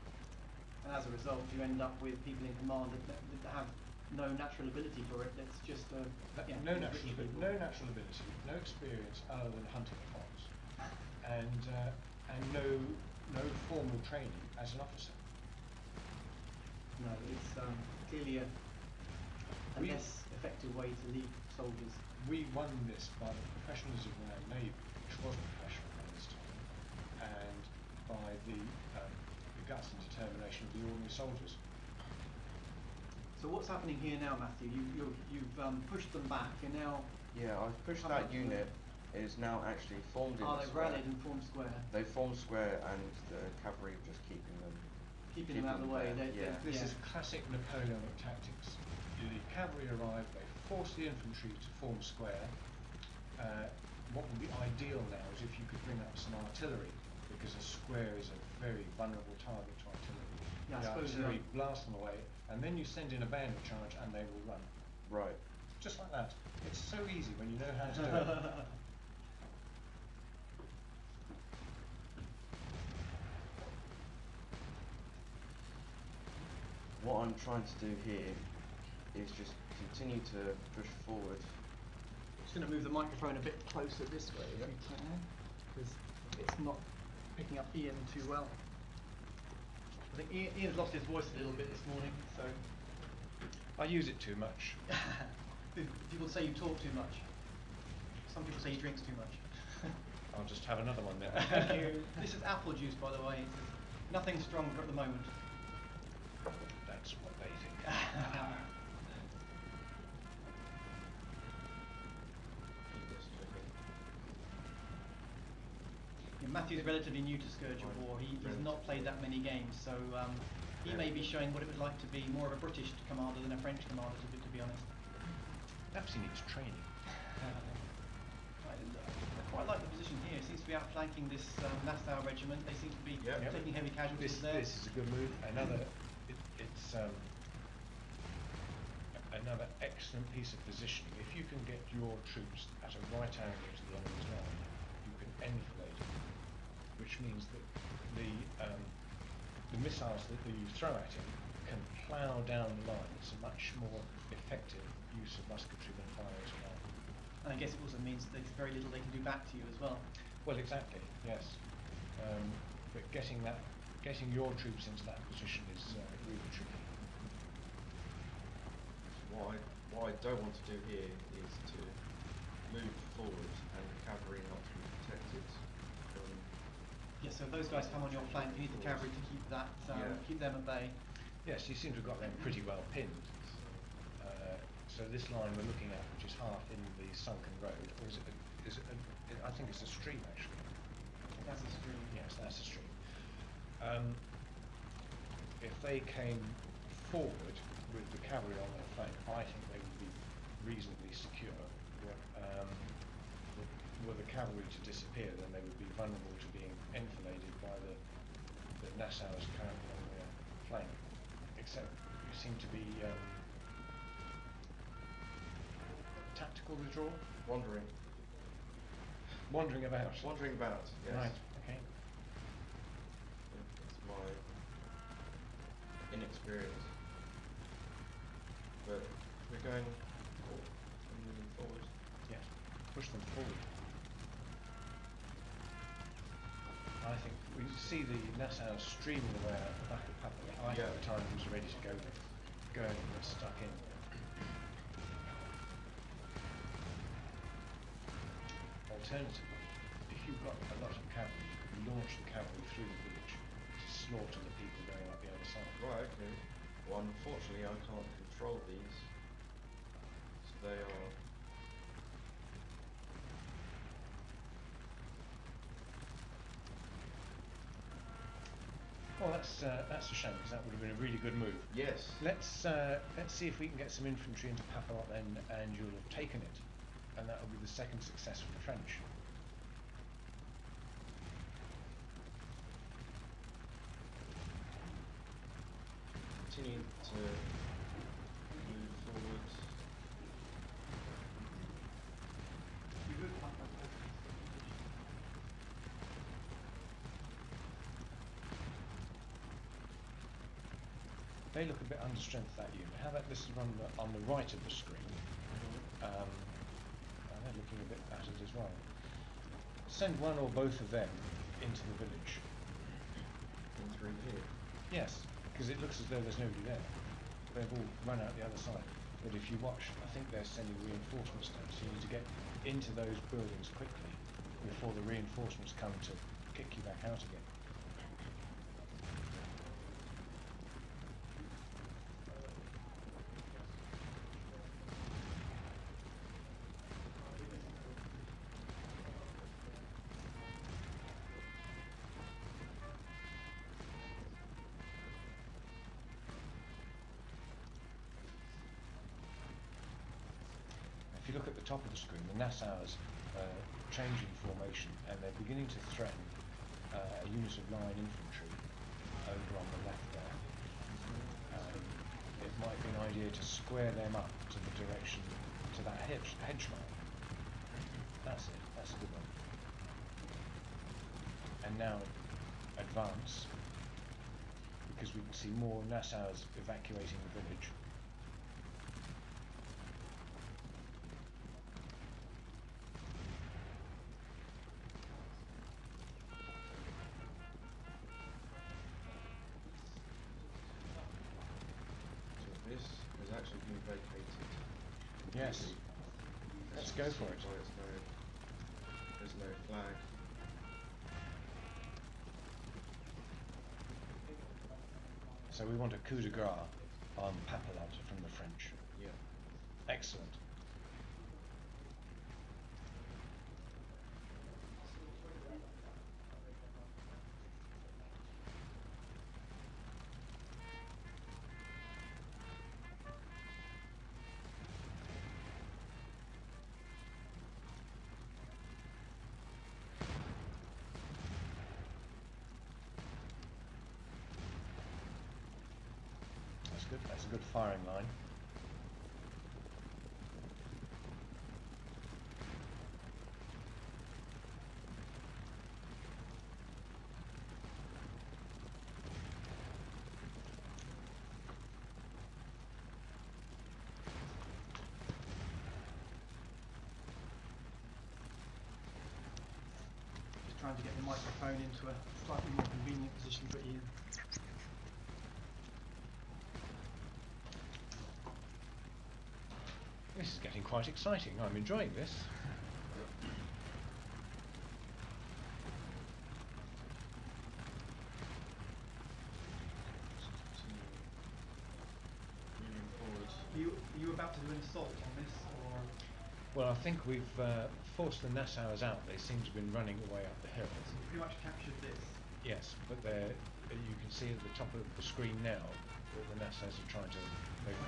S2: And as a result, you end up with people in command that have no natural ability for it. It's just
S3: no natural ability, no experience other than hunting a fox, and no formal training as an officer.
S2: No, it's clearly a less effective way to lead soldiers.
S3: We won this by the professionalism of our Navy, which was professional by this time, and by the guts and determination of the ordinary soldiers.
S2: So what's happening here now, Matthew? You've pushed them back, and now...
S1: Yeah, I've pushed that unit. It is now actually formed in
S2: they've rallied and formed square.
S1: They formed square, and the cavalry just keeping them
S2: out of the way.
S3: This is classic Napoleonic tactics. The cavalry arrive, they force the infantry to form square. What would be ideal now is if you could bring up some artillery, because a square is a very vulnerable target to artillery.
S2: Yeah,
S3: the artillery blast them away, and then you send in a bayonet charge and they will run.
S1: Right.
S3: Just like that. It's so easy when you know how to do it.
S1: What I'm trying to do here is just continue to push forward.
S2: Just going to move the microphone a bit closer this way if you can, because it's not picking up Ian too well. I think Ian's lost his voice a little bit this morning, so...
S3: I use it too much.
S2: People say you talk too much. Some people say he drinks too much.
S3: I'll just have another one then.
S2: Thank you. This is apple juice, by the way. Nothing stronger at the moment.
S3: That's what they think.
S2: Matthew's relatively new to Scourge of War. He's not played that many games, so he may be showing what it would like to be more of a British commander than a French commander, to be honest.
S3: Perhaps he needs training.
S2: I quite like the position here. It seems to be outflanking this Nassau regiment. They seem to be taking heavy casualties there.
S3: This is a good move. It's another excellent piece of positioning. If you can get your troops at a right angle to the enemy's line, you can enfilade it, which means that the missiles that you throw at him can plough down the line. It's a much more effective use of musketry than fire as well.
S2: And I guess it also means that there's very little they can do back to you as well.
S3: Well, exactly, yes. But getting your troops into that position is really tricky.
S1: What I don't want to do here is to move forward and the cavalry not to be protected from...
S2: Yeah, so if those guys come on your flank, you need the cavalry to keep that, keep them at bay.
S3: Yes, you seem to have got them pretty well pinned. So this line we're looking at, which is half in the sunken road, or is it I think it's a stream actually.
S2: That's a stream.
S3: Yes, that's a stream. If they came forward with the cavalry on their flank, I think they would be reasonably secure. Were the cavalry to disappear, then they would be vulnerable to being enfiladed by the Nassau's currently on their flank. Except you seem to be tactical withdrawal?
S1: Wandering
S3: about.
S1: Wandering about, yes.
S3: Right, okay.
S1: That's my inexperience. But we're going forward. We're moving forward.
S3: Yes, push them forward. I think we see the Nassau streaming away at the back of Papua. I think the time was ready to go and stuck in. Alternatively, if you've got a lot of cavalry, you launch the cavalry through the village to slaughter the people going up the other side.
S1: Right, okay. Well, unfortunately, I can't control these. So they are...
S3: Well, that's a shame, because that would have been a really good move.
S1: Yes.
S3: Let's see if we can get some infantry into Papalot then, and you'll have taken it. And that will be the second success for the French.
S1: Continue to move forward.
S3: They look a bit understrength, that unit. How about this is on the right of the screen? They're looking a bit battered as well. Send one or both of them into the village.
S1: In through here.
S3: Yes, because it looks as though there's nobody there. They've all run out the other side. But if you watch, I think they're sending reinforcements down, so you need to get into those buildings quickly before the reinforcements come to kick you back out again. If you look at the top of the screen, the Nassau's changing formation, and they're beginning to threaten a unit of line infantry over on the left there. It might be an idea to square them up to the direction, to that hedge line. That's it, that's a good one. And now advance, because we can see more Nassau's evacuating the village.
S1: This has actually been vacated.
S3: Yes. Let's go for it.
S1: There's no flag.
S3: So we want a coup de grace on Papalot from the French.
S1: Yeah.
S3: Excellent. good. That's a good firing line.
S2: Just trying to get the microphone into a slightly more convenient position for Ian.
S3: This is getting quite exciting. I'm enjoying this.
S1: Moving forward.
S2: Are you about to do an assault on this, or?
S3: Well, I think we've forced the Nassauers out. They seem to have been running away up the hill.
S2: So you pretty much captured this.
S3: Yes, but you can see at the top of the screen now that the Nassauers are trying to.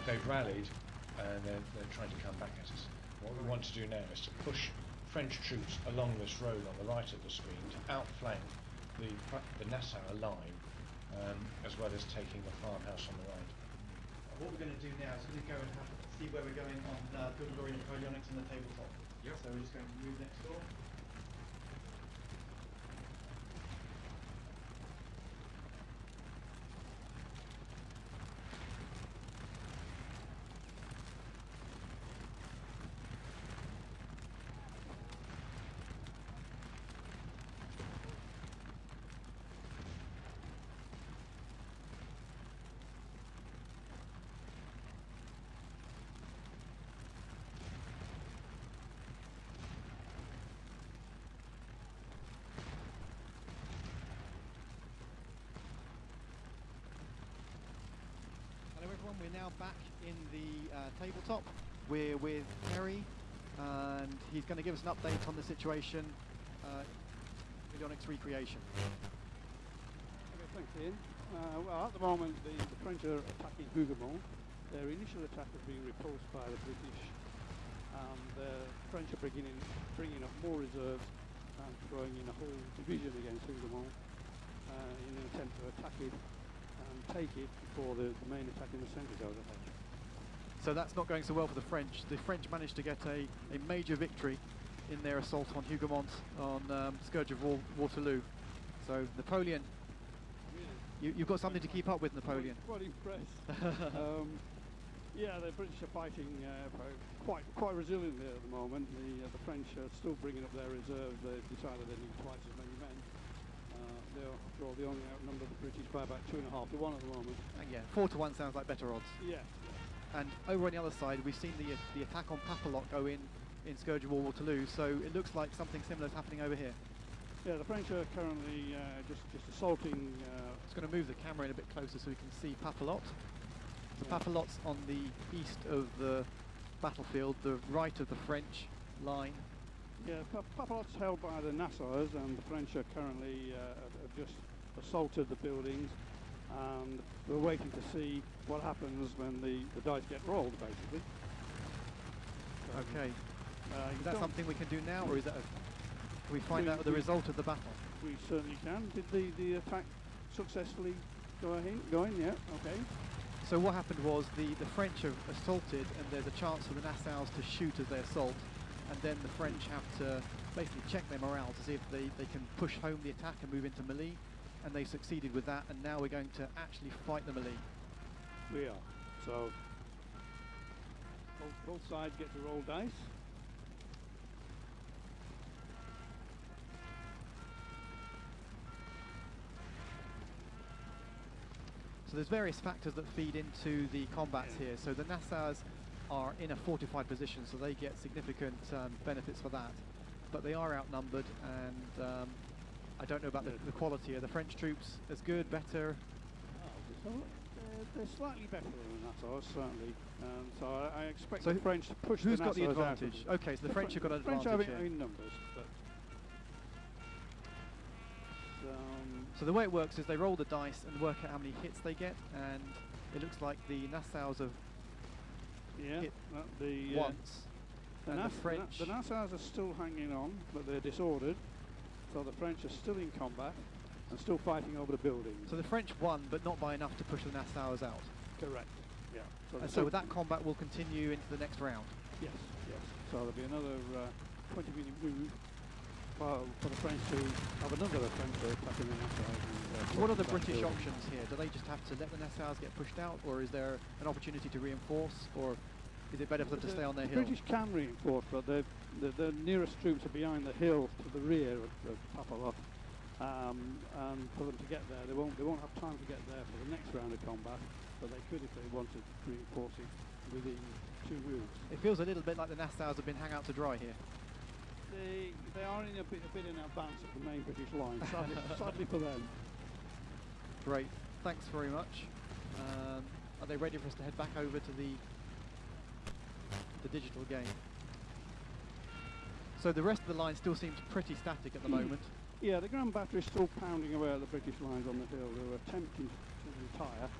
S3: They've rallied, and they're trying to come back at us. What we want to do now is to push French troops along this road on the right of the screen to outflank the Nassauer line, as well as taking the farmhouse on the right.
S2: What we're going to do now is we're going to go and see where we're going on Good Glory Napoleonics on the tabletop.
S1: Yep.
S2: So we're just going to move next door.
S4: Hello everyone, we're now back in the tabletop. We're with Kerry, and he's going to give us an update on the situation, Napoleonics recreation.
S5: Okay, thanks Ian. Well, at the moment the French are attacking Hougoumont. Their initial attack has been repulsed by the British, and the French are bringing up more reserves and throwing in a whole division against Hougoumont in an attempt to attack it and take it before the main attack in the centre goes ahead.
S4: So that's not going so well for the French. The French managed to get a major victory in their assault on Hougoumont on Scourge of Waterloo. So Napoleon, you've got something to keep up with, Napoleon.
S5: Quite impressed. Yeah, the British are fighting quite resiliently at the moment. The French are still bringing up their reserves. They've decided they need twice as many men. They only outnumber the British by about 2.5 to 1 at the moment.
S4: Yeah, 4 to 1 sounds like better odds.
S5: Yeah.
S4: And over on the other side, we've seen the attack on Papelotte go in Scourge of Waterloo. So it looks like something similar is happening over here.
S5: Yeah, the French are currently just assaulting.
S4: Just going to move the camera in a bit closer so we can see Papelotte. So
S5: Yeah.
S4: Papelotte's on the east of the battlefield, the right of the French line.
S5: Yeah, Papelotte's held by the Nassauers, and the French are currently have just assaulted the buildings, and we're waiting to see what happens when the dice get rolled, basically. So,
S4: Okay.
S5: you
S4: Is that
S5: don't-
S4: something we can do now, or is that can we find out the
S5: we-
S4: result of the battle?
S5: We certainly can. Did the attack successfully go ahead? Yeah. Okay.
S4: So what happened was the French have assaulted, and there's a chance for the Nassauers to shoot as they assault, and then the French have to basically check their morale to see if they can push home the attack and move into melee, and they succeeded with that, and now we're going to actually fight the melee.
S5: We are. So both sides get to roll dice.
S4: So there's various factors that feed into the combats here. So the Nassauers are in a fortified position, so they get significant benefits for that. But they are outnumbered, and I don't know about the quality. Are the French troops as good, better?
S5: So they're slightly better than the Nassauers, certainly. So I expect
S4: So
S5: the French to push
S4: Who's
S5: the
S4: got the
S5: Nassauers out of
S4: advantage?
S5: it.
S4: Okay, so the French have got an
S5: French
S4: advantage
S5: have it
S4: here.
S5: in numbers, but
S4: So the way it works is they roll the dice and work out how many hits they get, and it looks like the Nassauers have
S5: yeah,
S4: hit
S5: the
S4: once, and the French...
S5: the Nassauers are still hanging on, but they're disordered. So the French are still in combat and still fighting over the buildings.
S4: So the French won, but not by enough to push the Nassauers out.
S5: Correct.
S7: Yeah.
S4: And so that combat will continue into the next round.
S7: Yes, yes. So there'll be another 20-minute move for the French to have another attempt to attack in the Nassau's.
S4: What are the British options here? Do they just have to let the Nassau's get pushed out, or is there an opportunity to reinforce, or is it better for them to stay on their hill?
S7: The British can reinforce, but the nearest troops are behind the hill to the rear of Papalot. And for them to get there, they won't have time to get there for the next round of combat, but they could if they wanted to reinforce it within 2 moves.
S4: It feels a little bit like the Nassau's have been hung out to dry here.
S7: They are in a bit in advance of the main British line, sadly for them.
S4: Great, thanks very much. Are they ready for us to head back over to the digital game? So the rest of the line still seems pretty static at the moment.
S7: Yeah, the Grand Battery is still pounding away at the British lines on the hill. They were attempting to retire.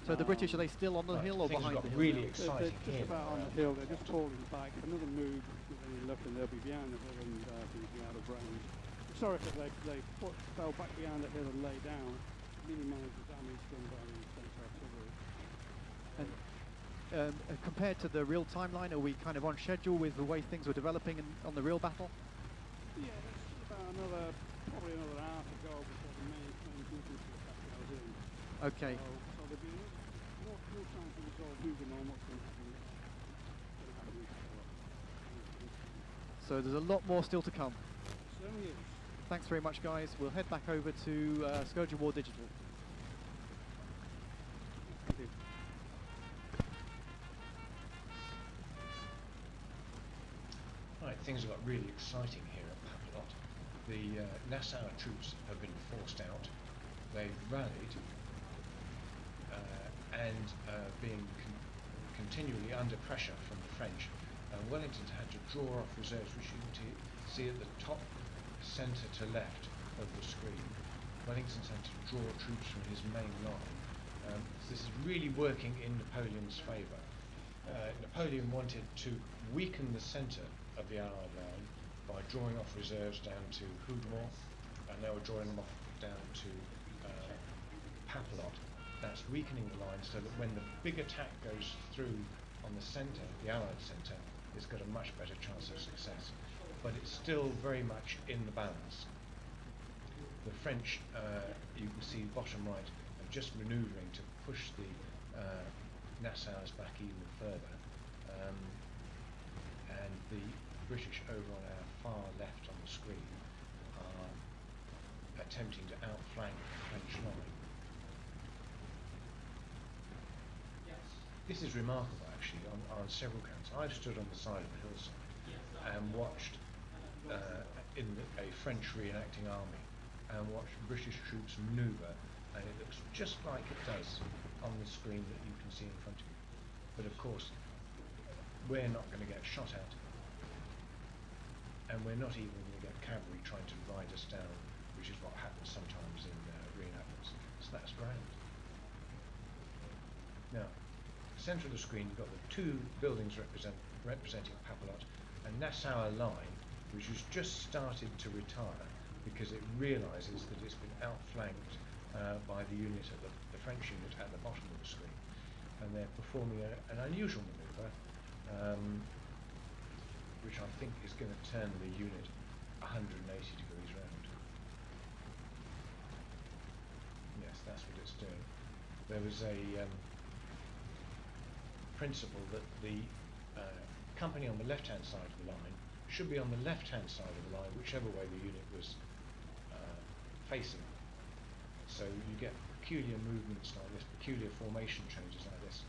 S4: So the British, are they still on the hill or behind the hill?
S3: Really
S4: now?
S3: exciting
S7: They're just about on the hill. They're just holding back. Another move with any luck, and they'll be behind the hill and be out of range. Historically, they fell back behind the hill and lay down, minimised the damage done by the French artillery.
S4: And compared to the real timeline, are we kind of on schedule with the way things were developing on the real battle?
S7: Yeah, that's about probably another hour to go before the main movement to attack goes in.
S4: Okay.
S7: So there'll be more time to resolve moving on what's going to happen.
S4: So there's a lot more still to come.
S7: Certainly is.
S4: Thanks very much, guys. We'll head back over to Scourge of War Digital.
S7: Thank you.
S3: Right, things have got really exciting here at Papalot. The Nassau troops have been forced out. They've rallied and being continually under pressure from the French. Wellington's had to draw off reserves, which you can see at the top centre to left of the screen. Wellington's had to draw troops from his main line. This is really working in Napoleon's favour. Napoleon wanted to weaken the centre of the Allied line by drawing off reserves down to Houdemont, and they were drawing them off down to Papalot. That's weakening the line so that when the big attack goes through on the centre, the Allied centre, it's got a much better chance of success. But it's still very much in the balance. The French, you can see bottom right, are just manoeuvring to push the Nassau's back even further. And the British over on our far left on the screen are attempting to outflank the French line. This is remarkable actually on several counts. I've stood on the side of the hillside and watched a French reenacting army and watched British troops manoeuvre, and it looks just like it does on the screen that you can see in front of you. But of course, we're not going to get shot at, and we're not even going to get cavalry trying to ride us down, which is what happens sometimes in reenactments. So that's grand. Now, centre of the screen, you've got the two buildings representing Papalot, and Nassau line, which has just started to retire because it realises that it's been outflanked by the unit at the French unit at the bottom of the screen, and they're performing an unusual manoeuvre, which I think is going to turn the unit 180 degrees round. Yes, that's what it's doing. There was a principle that the company on the left-hand side of the line should be on the left-hand side of the line, whichever way the unit was facing. So you get peculiar movements like this, peculiar formation changes like this.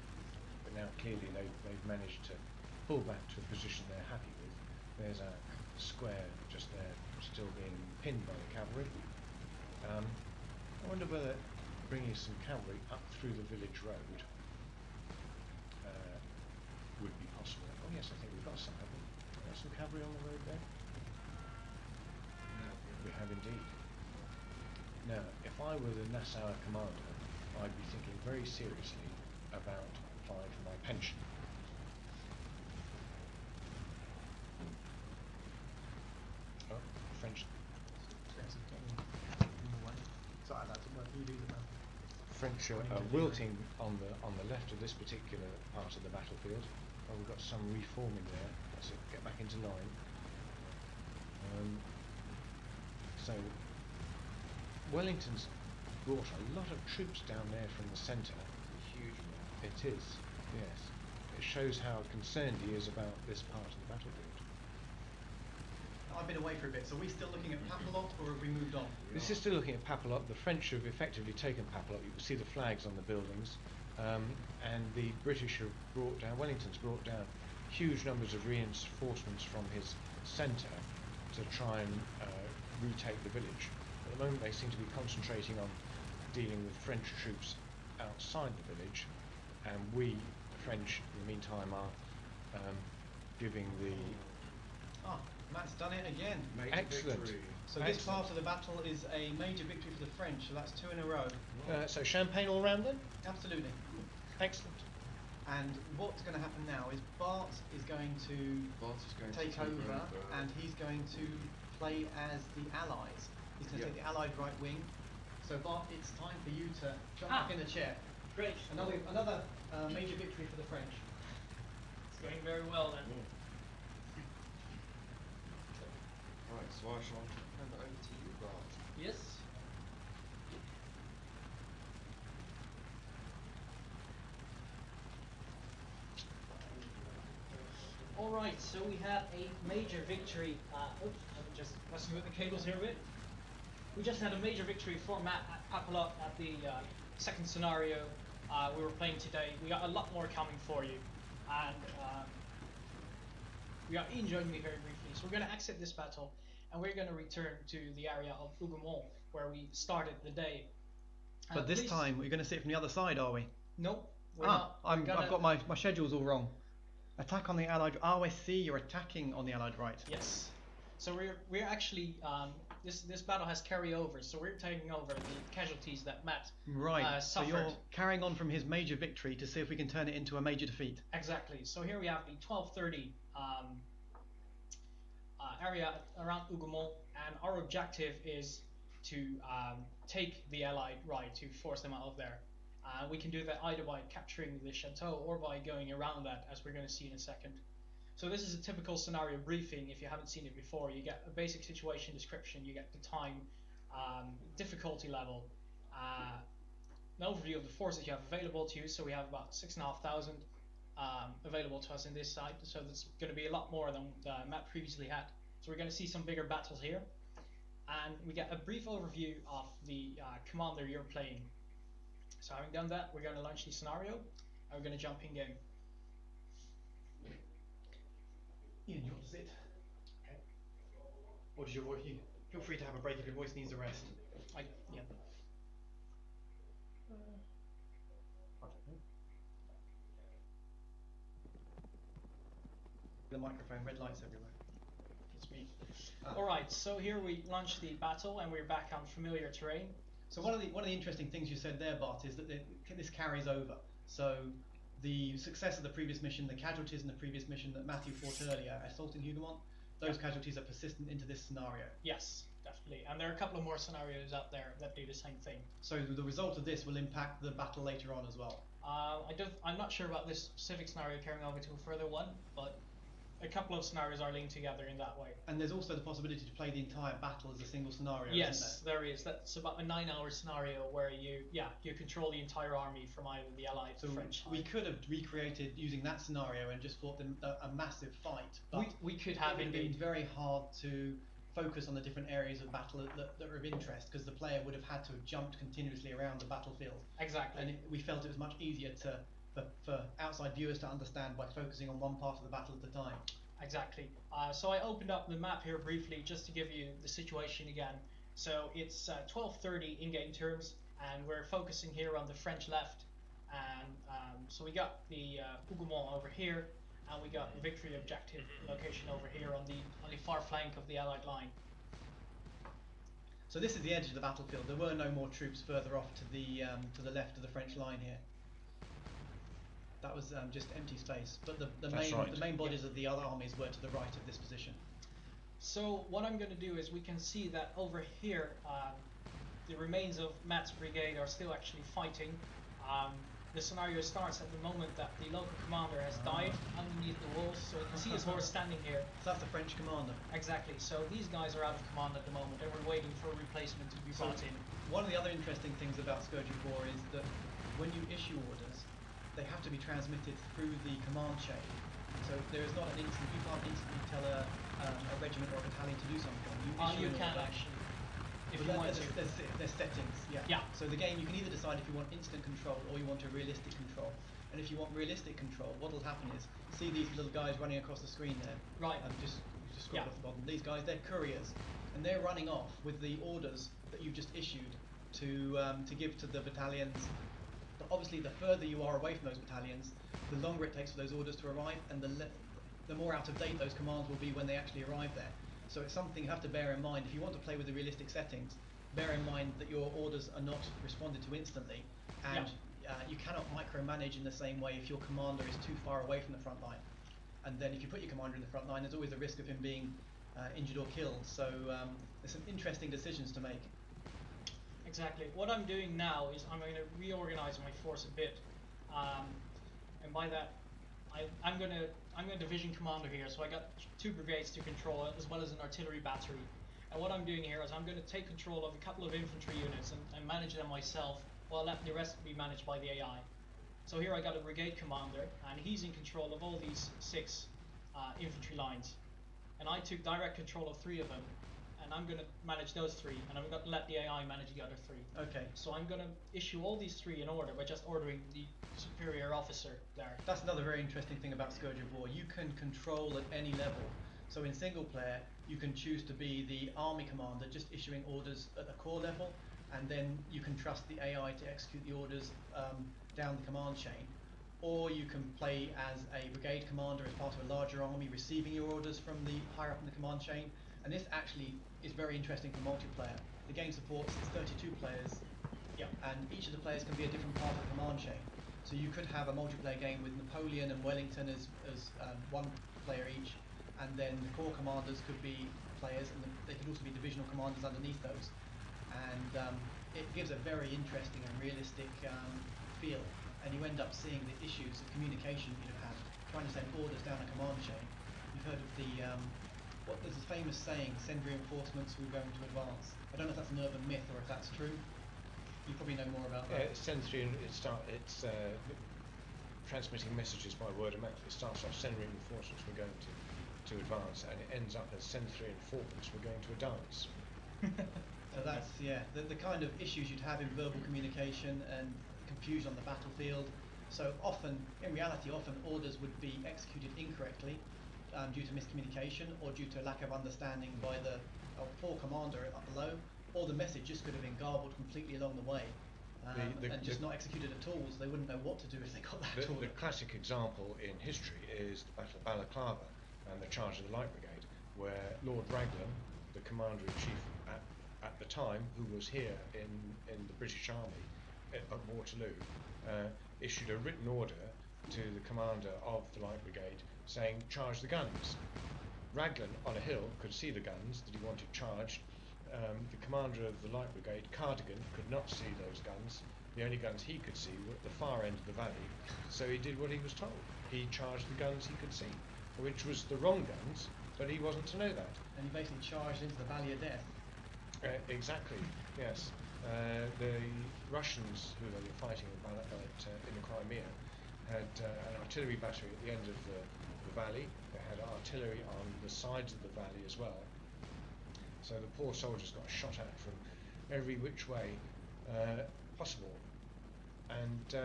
S3: But now clearly they've managed to pull back to a position they're happy with. There's a square just there, still being pinned by the cavalry. I wonder whether bringing some cavalry up through the village road would be possible. Oh yes, I think we've got some, haven't we? Got some cavalry on the road there? We have indeed. Now, if I were the Nassau commander, I'd be thinking very seriously about applying for my pension. Oh, French.
S2: Sorry, that's what you do the
S3: French are wilting on the left of this particular part of the battlefield. Oh, we've got some reforming there. That's it. Get back into line. So Wellington's brought a lot of troops down there from the centre.
S1: Huge amount.
S3: It is, yes. It shows how concerned he is about this part of the battlefield.
S2: I've been away for a bit, so are we still looking at Papelot, or have we moved on?
S3: This is still looking at Papelot. The French have effectively taken Papelot. You can see the flags on the buildings, and the British have brought down, Wellington's brought down huge numbers of reinforcements from his centre to try and retake the village. At the moment they seem to be concentrating on dealing with French troops outside the village, and we, the French, in the meantime are giving the...
S2: Ah, Matt's done it again.
S1: Major
S3: Excellent.
S1: victory.
S2: So this part of the battle is a major victory for the French, so that's 2 in a row.
S3: So champagne all round then?
S2: Absolutely.
S3: Excellent.
S2: And what's going to happen now is Bart is going to
S1: Bart is going
S2: take
S1: to
S2: over, and he's going to play as the Allies. He's going to take the Allied right wing. So Bart, it's time for you to jump back in the chair.
S6: Great.
S2: Another major victory for the French.
S6: It's going very well then.
S1: Right, so I shall hand it over to you, Bart.
S6: Yes. Alright, so we have a major victory. Oops, I'm just messing with the cables here a bit. We just had a major victory for Matt at Papelot at the second scenario we were playing today. We got a lot more coming for you, and Ian joined me very briefly. So we're going to exit this battle, and we're going to return to the area of Hougoumont where we started the day.
S2: But this time we're going to sit from the other side, are we?
S6: Nope. We're not.
S2: I've got my schedules all wrong. Attack on the Allied. Oh, I see. You're attacking on the Allied right.
S6: Yes. So we're actually this battle has carryover. So we're taking over the casualties that Matt
S2: So
S6: suffered.
S2: you're carrying on from his major victory to see if we can turn it into a major defeat.
S6: Exactly. So here we have the 1230 area around Hougoumont, and our objective is to take the Allied right, to force them out of there. We can do that either by capturing the chateau or by going around that, as we're going to see in a second. So this is a typical scenario briefing. If you haven't seen it before, you get a basic situation description, you get the time, difficulty level, an overview of the forces you have available to you. So we have about 6,500 available to us in this side, so that's going to be a lot more than the map previously had. So we're going to see some bigger battles here, and we get a brief overview of the commander you're playing. So having done that, we're going to launch the scenario, and we're going to jump in game.
S2: Ian, you want to sit? Okay. Or does your voice? Feel free to have a break if your voice needs a rest.
S6: Yeah.
S2: The microphone, red lights everywhere.
S6: It's me. Alright, so here we launch the battle, and we're back on familiar terrain.
S2: So one of the interesting things you said there, Bart, is that this carries over. So the success of the previous mission, the casualties in the previous mission that Matthew fought earlier, assault in Hougoumont, those casualties are persistent into this scenario.
S6: Yes, definitely. And there are a couple of more scenarios out there that do the same thing.
S2: So the result of this will impact the battle later on as well.
S6: I'm not sure about this specific scenario carrying over to a further one, but a couple of scenarios are linked together in that way.
S2: And there's also the possibility to play the entire battle as a single scenario.
S6: Yes,
S2: isn't
S6: there is. That's about a 9-hour scenario where you control the entire army from either the Allied or French side.
S2: We could have recreated using that scenario and just fought a massive fight. But
S6: we could have
S2: it would have
S6: indeed.
S2: been very hard to focus on the different areas of battle that are of interest, because the player would have had to have jumped continuously around the battlefield.
S6: Exactly.
S2: And we felt it was much easier for outside viewers to understand by focusing on one part of the battle at a time.
S6: Exactly. So I opened up the map here briefly just to give you the situation again. So it's 12:30 in-game terms, and we're focusing here on the French left. And so we got the Hougoumont over here, and we got victory objective location over here on the far flank of the Allied line.
S2: So this is the edge of the battlefield. There were no more troops further off to the left of the French line here. That was just empty space. But the main bodies of the other armies were to the right of this position.
S6: So what I'm going to do is we can see that over here the remains of Matt's brigade are still actually fighting. The scenario starts at the moment that the local commander has died underneath the walls, so you can see his horse standing here.
S2: So that's the French commander.
S6: Exactly, so these guys are out of command at the moment and we're waiting for a replacement to be brought in.
S2: One of the other interesting things about Scourge of War is that when you issue orders, they have to be transmitted through the command chain. So there is not an instant, you can't instantly tell a regiment or a battalion to do something.
S6: You can actually, if you want to.
S2: There's settings, yeah. So the game, you can either decide if you want instant control or you want a realistic control. And if you want realistic control, what will happen is, see these little guys running across the screen there?
S6: Right.
S2: Just scroll off the bottom. These guys, they're couriers, and they're running off with the orders that you've just issued to give to the battalions. But obviously, the further you are away from those battalions, the longer it takes for those orders to arrive, and the more out of date those commands will be when they actually arrive there. So it's something you have to bear in mind. If you want to play with the realistic settings, bear in mind that your orders are not responded to instantly, and you cannot micromanage in the same way if your commander is too far away from the front line. And then if you put your commander in the front line, there's always the risk of him being injured or killed. So there's some interesting decisions to make.
S6: Exactly. What I'm doing now is I'm going to reorganize my force a bit, and by that, I'm going to division commander here. So I got 2 brigades to control, as well as an artillery battery. And what I'm doing here is I'm going to take control of a couple of infantry units and manage them myself, while let the rest be managed by the AI. So here I got a brigade commander, and he's in control of all these 6 infantry lines. And I took direct control of 3 of them, and I'm going to manage those 3, and I'm going to let the AI manage the other 3.
S2: Okay.
S6: So I'm going to issue all these 3 in order by just ordering the superior officer there.
S2: That's another very interesting thing about Scourge of War. You can control at any level. So in single player, you can choose to be the army commander, just issuing orders at the core level, and then you can trust the AI to execute the orders down the command chain. Or you can play as a brigade commander as part of a larger army, receiving your orders from the higher up in the command chain. And this actually is very interesting for multiplayer. The game supports 32 players, and each of the players can be a different part of the command chain. So you could have a multiplayer game with Napoleon and Wellington as one player each, and then the core commanders could be players, and they could also be divisional commanders underneath those. And it gives a very interesting and realistic feel, and you end up seeing the issues of communication you have trying to send orders down a command chain. You've heard of the there's a famous saying, send reinforcements, we're going to advance. I don't know if that's an urban myth or if that's true. You probably know more about that.
S3: Send through, it's transmitting messages by word of mouth. It starts off, send reinforcements, we're going to advance, and it ends up as send 3 informants, we're going to a dance.
S2: So that's, the kind of issues you'd have in verbal communication and confusion on the battlefield. So often, in reality, orders would be executed incorrectly due to miscommunication or due to lack of understanding by the poor commander up below, or the message just could have been garbled completely along the way and just not executed at all, so they wouldn't know what to do if they got that order.
S3: The classic example in history is the Battle of Balaclava and the charge of the Light Brigade, where Lord Raglan, the commander-in-chief at the time, who was here in the British Army at Waterloo, issued a written order to the commander of the Light Brigade saying, charge the guns. Raglan, on a hill, could see the guns that he wanted charged. The commander of the Light Brigade, Cardigan, could not see those guns. The only guns he could see were at the far end of the valley, so he did what he was told. He charged the guns he could see, which was the wrong guns, but he wasn't to know that.
S2: And he basically charged into the Valley of Death.
S3: Exactly, yes. The Russians, who they were fighting in the Crimea, had an artillery battery at the end of the valley. They had artillery on the sides of the valley as well. So the poor soldiers got shot at from every which way possible. And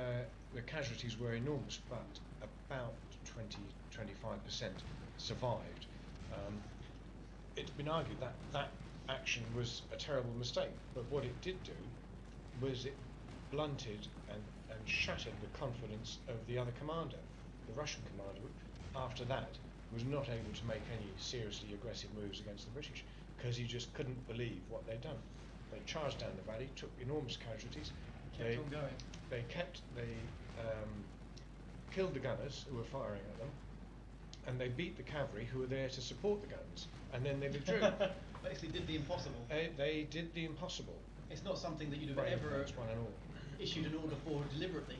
S3: the casualties were enormous, but about 20-25% survived. It's been argued that that action was a terrible mistake, but what it did do was it blunted and shattered the confidence of the other commander. The Russian commander, after that, was not able to make any seriously aggressive moves against the British because he just couldn't believe what they'd done. They charged down the valley, took enormous casualties.
S2: Kept on going.
S3: They killed the gunners who were firing at them, and they beat the cavalry who were there to support the guns, and then they withdrew.
S2: Basically did the impossible.
S3: They did the impossible.
S2: It's not something that you'd have
S3: Brain
S2: ever
S3: plants, one and all.
S2: issued an order for deliberately.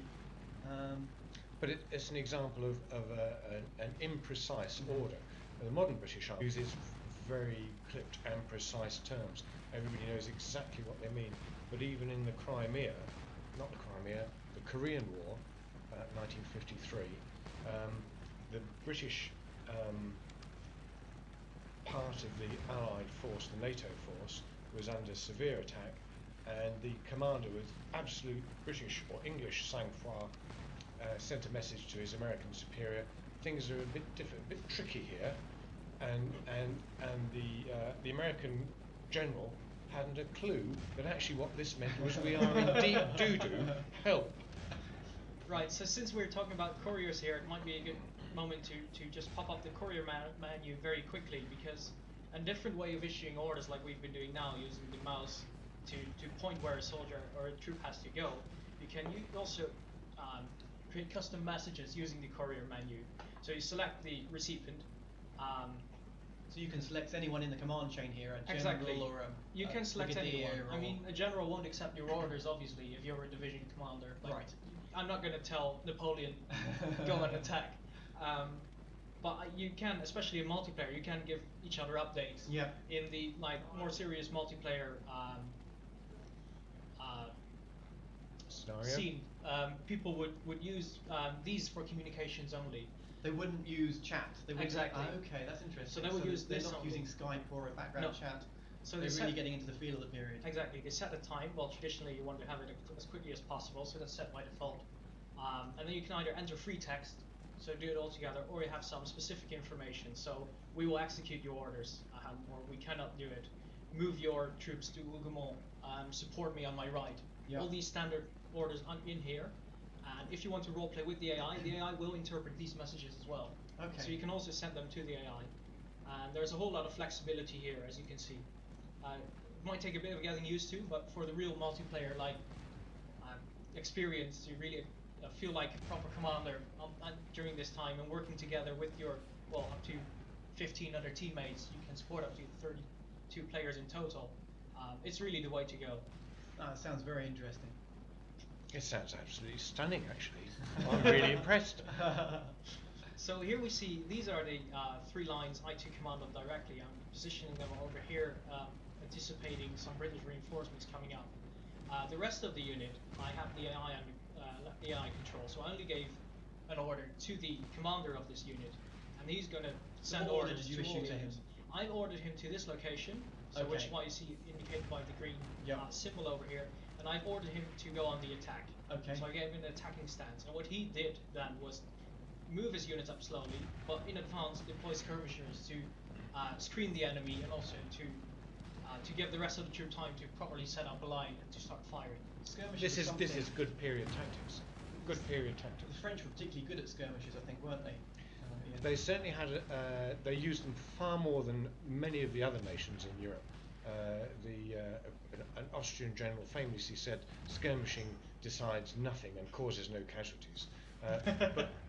S3: But it's an example of an imprecise order. The modern British Army uses very clipped and precise terms. Everybody knows exactly what they mean. But even in the Crimea, not the Crimea, the Korean War, 1953, the British part of the Allied force, the NATO force, was under severe attack, and the commander with absolute British or English sang-froid sent a message to his American superior: things are a bit different, a bit tricky here, and the American general hadn't a clue that actually what this meant was we are in deep doo-doo, help.
S6: Right, so since we're talking about couriers here, it might be a good moment to just pop up the courier menu very quickly, because a different way of issuing orders like we've been doing now, using the mouse to point where a soldier or a troop has to go, you can also create custom messages using the courier menu. So you select the recipient.
S2: So you can select anyone in the command chain here, a general
S6: Exactly.
S2: or a
S6: You can select
S2: brigadier
S6: anyone. I
S2: or-
S6: mean, a general won't accept your orders, obviously, if you're a division commander. Like,
S2: Right.
S6: I'm not going to tell Napoleon, go and attack. But you can, especially in multiplayer, you can give each other updates.
S2: Yeah.
S6: In the more serious multiplayer
S3: Scenario.
S6: scene, people would use these for communications only.
S2: They wouldn't use chat. They wouldn't.
S6: Exactly.
S2: Okay, that's interesting.
S6: So they would use
S2: they're
S6: this
S2: not
S6: only.
S2: using Skype or a background
S6: No.
S2: chat.
S6: So
S2: they're
S6: they
S2: really
S6: set-
S2: getting into the feel of the period.
S6: Exactly, they set a time. Well, traditionally you want to have it as quickly as possible, so that's set by default. And then you can either enter free text, so do it all together, or you have some specific information. So we will execute your orders, or we cannot do it. Move your troops to Hougoumont, support me on my right.
S2: Yeah.
S6: All these standard orders in here. And if you want to roleplay with the AI will interpret these messages as well.
S2: Okay.
S6: So you can also send them to the AI. And there's a whole lot of flexibility here, as you can see. It might take a bit of getting used to, but for the real multiplayer experience, you really feel like a proper commander during this time, and working together with your, well, up to 15 other teammates. You can support up to 32 players in total. It's really the way to go.
S2: It sounds very interesting.
S3: It sounds absolutely stunning, actually. I'm really impressed.
S6: So here we see, these are the 3 lines I to command them directly. I'm positioning them over here, anticipating some British reinforcements coming up. The rest of the unit, I have the AI under the AI control, so I only gave an order to the commander of this unit, and he's going to send
S2: what order
S6: orders
S2: did you
S6: to all
S2: issue to
S6: units.
S2: him?
S6: I ordered him to this location, so which
S2: Okay.
S6: why you see indicated by the green
S2: Yep.
S6: symbol over here, and I've ordered him to go on the attack.
S2: Okay.
S6: So I gave him an attacking stance, and what he did then was move his units up slowly, but in advance deploy skirmishers to screen the enemy, and also to give the rest of the troop time to properly set up a line and to start firing.
S2: Skirmishes
S3: This is
S2: something.
S3: good period tactics. Good period tactics.
S2: The French were particularly good at skirmishes, I think, weren't they? Yeah.
S3: They certainly had. They used them far more than many of the other nations in Europe. An Austrian general famously said, "Skirmishing decides nothing and causes no casualties."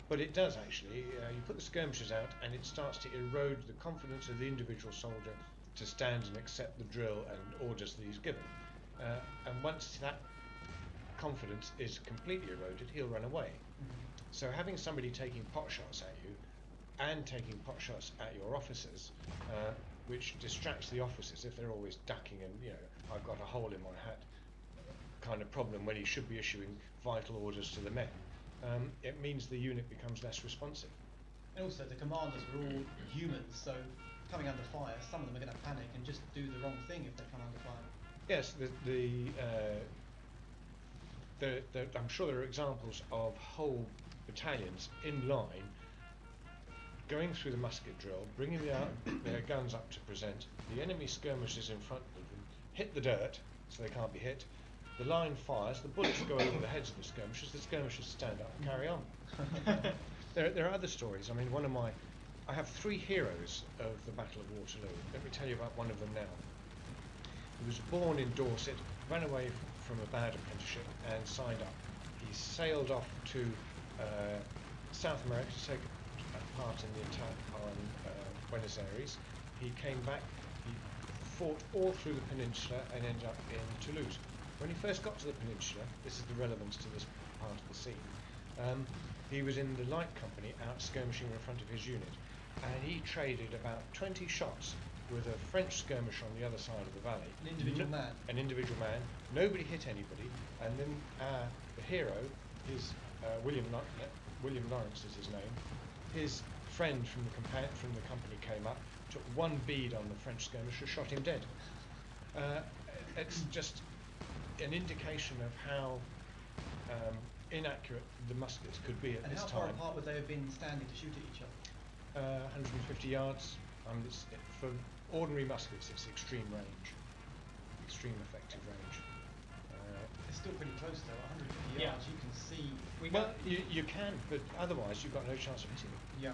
S3: But it does actually. You put the skirmishers out, and it starts to erode the confidence of the individual soldier to stand and accept the drill and orders that he's given. And once that confidence is completely eroded, he'll run away. So having somebody taking pot shots at you and taking pot shots at your officers, which distracts the officers if they're always ducking and, I've got a hole in my hat kind of problem when he should be issuing vital orders to the men, it means the unit becomes less responsive.
S2: And also, the commanders were all humans, so coming under fire, some of them are going to panic and just do the wrong thing if they come under fire.
S3: Yes, I'm sure there are examples of whole battalions in line going through the musket drill, bringing their guns up to present, the enemy skirmishers in front of them hit the dirt so they can't be hit, the line fires, the bullets go over the heads of the skirmishers stand up and carry on. There are other stories. I mean, I have 3 heroes of the Battle of Waterloo. Let me tell you about one of them now. He was born in Dorset, ran away from a bad apprenticeship and signed up. He sailed off to South America to take part in the attack on Buenos Aires. He came back, he fought all through the peninsula and ended up in Toulouse. When he first got to the peninsula, this is the relevance to this part of the scene, he was in the light company out skirmishing in front of his unit, and he traded about 20 shots with a French skirmisher on the other side of the valley.
S2: An individual man.
S3: An individual man. Nobody hit anybody, and then the hero, his William Lawrence is his name. His friend from the company came up, took one bead on the French skirmisher, shot him dead. It's just an indication of how inaccurate the muskets could be at
S2: and
S3: this
S2: how far
S3: time.
S2: apart would they have been standing to shoot at each other?
S3: 150 yards. For ordinary muskets, it's extreme range, extreme effective range.
S2: It's still pretty close though. 150
S6: Yeah.
S2: yards. You can see.
S3: You can, but otherwise you've got no chance of hitting it.
S2: Yeah.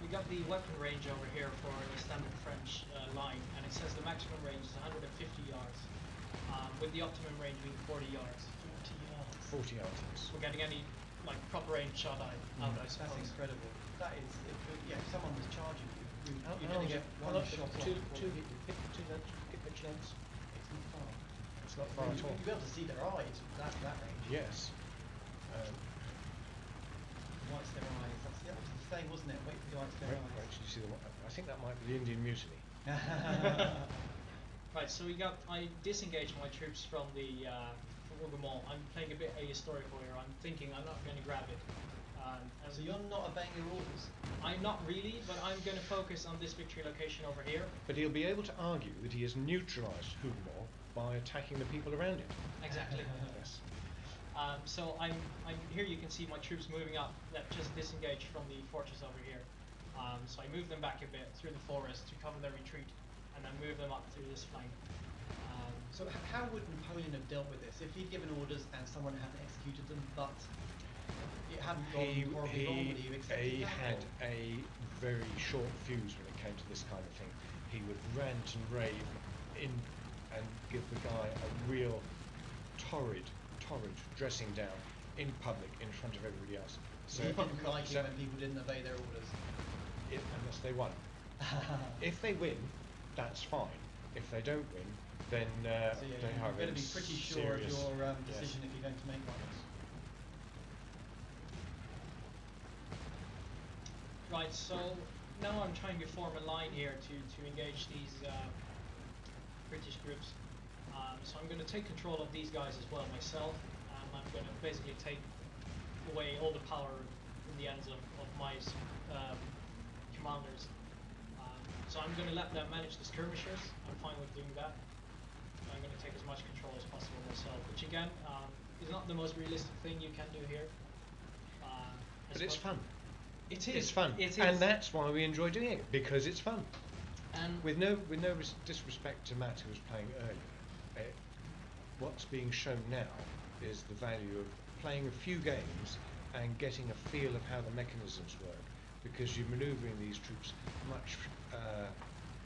S6: We got the weapon range over here for the standard French line, and it says the maximum range is 150 yards, with the optimum range being 40 yards.
S3: 40 yards. Yes.
S6: We're getting any like proper range shot out, I
S2: That's
S6: suppose.
S2: incredible. That is, if someone was charging you, you're
S3: How
S2: going to
S3: long
S2: get
S3: is it?
S2: one
S3: How long-
S2: shot off.
S3: two
S2: before
S3: hit
S2: you-
S3: lengths, pitch lengths.
S2: It's not far.
S3: It's not far at all.
S2: You'll be able to see their eyes that range.
S3: Yes.
S2: Whites their eyes. That was the thing, wasn't it? Wait for the whites their
S3: Wait,
S2: eyes.
S3: did you see the one? I think that might be the Indian Mutiny.
S6: Right, so I disengaged my troops from the from Mall. I'm playing a bit ahistorical here. I'm thinking I'm not going to grab it.
S2: So you're not obeying your orders?
S6: I'm not really, but I'm going to focus on this victory location over here.
S3: But he'll be able to argue that he has neutralised Hougoumont by attacking the people around it.
S6: Exactly.
S3: Yes.
S6: So I'm here. You can see my troops moving up that just disengaged from the fortress over here. So I move them back a bit through the forest to cover their retreat, and then move them up through this flank.
S2: So how would Napoleon have dealt with this if he'd given orders and someone hadn't executed them, but it hadn't gone horribly wrong? Would he have accepted
S3: He
S2: that?
S3: had a very short fuse when it came to this kind of thing. He would rant and rave and give the guy a real torrid dressing down in public in front of everybody else.
S2: So he didn't like it when people didn't obey their orders.
S3: Unless they won. If they win, that's fine. If they don't win, then
S2: So
S3: they
S2: you're
S3: have
S2: going to be pretty sure of
S3: serious,
S2: your
S3: yes.
S2: decision if you're going to make one.
S6: Right. So now I'm trying to form a line here to engage these British groups. So I'm going to take control of these guys as well myself. I'm going to basically take away all the power in the hands of my commanders. So I'm going to let them manage the skirmishers. I'm fine with doing that. I'm going to take as much control as possible myself, which again is not the most realistic thing you can do here.
S3: But it's fun.
S6: It is.
S3: It's fun,
S6: It is.
S3: and that's why we enjoy doing it, because it's fun.
S6: And
S3: With no disrespect to Matt, who was playing earlier, what's being shown now is the value of playing a few games and getting a feel of how the mechanisms work, because you're manoeuvring these troops much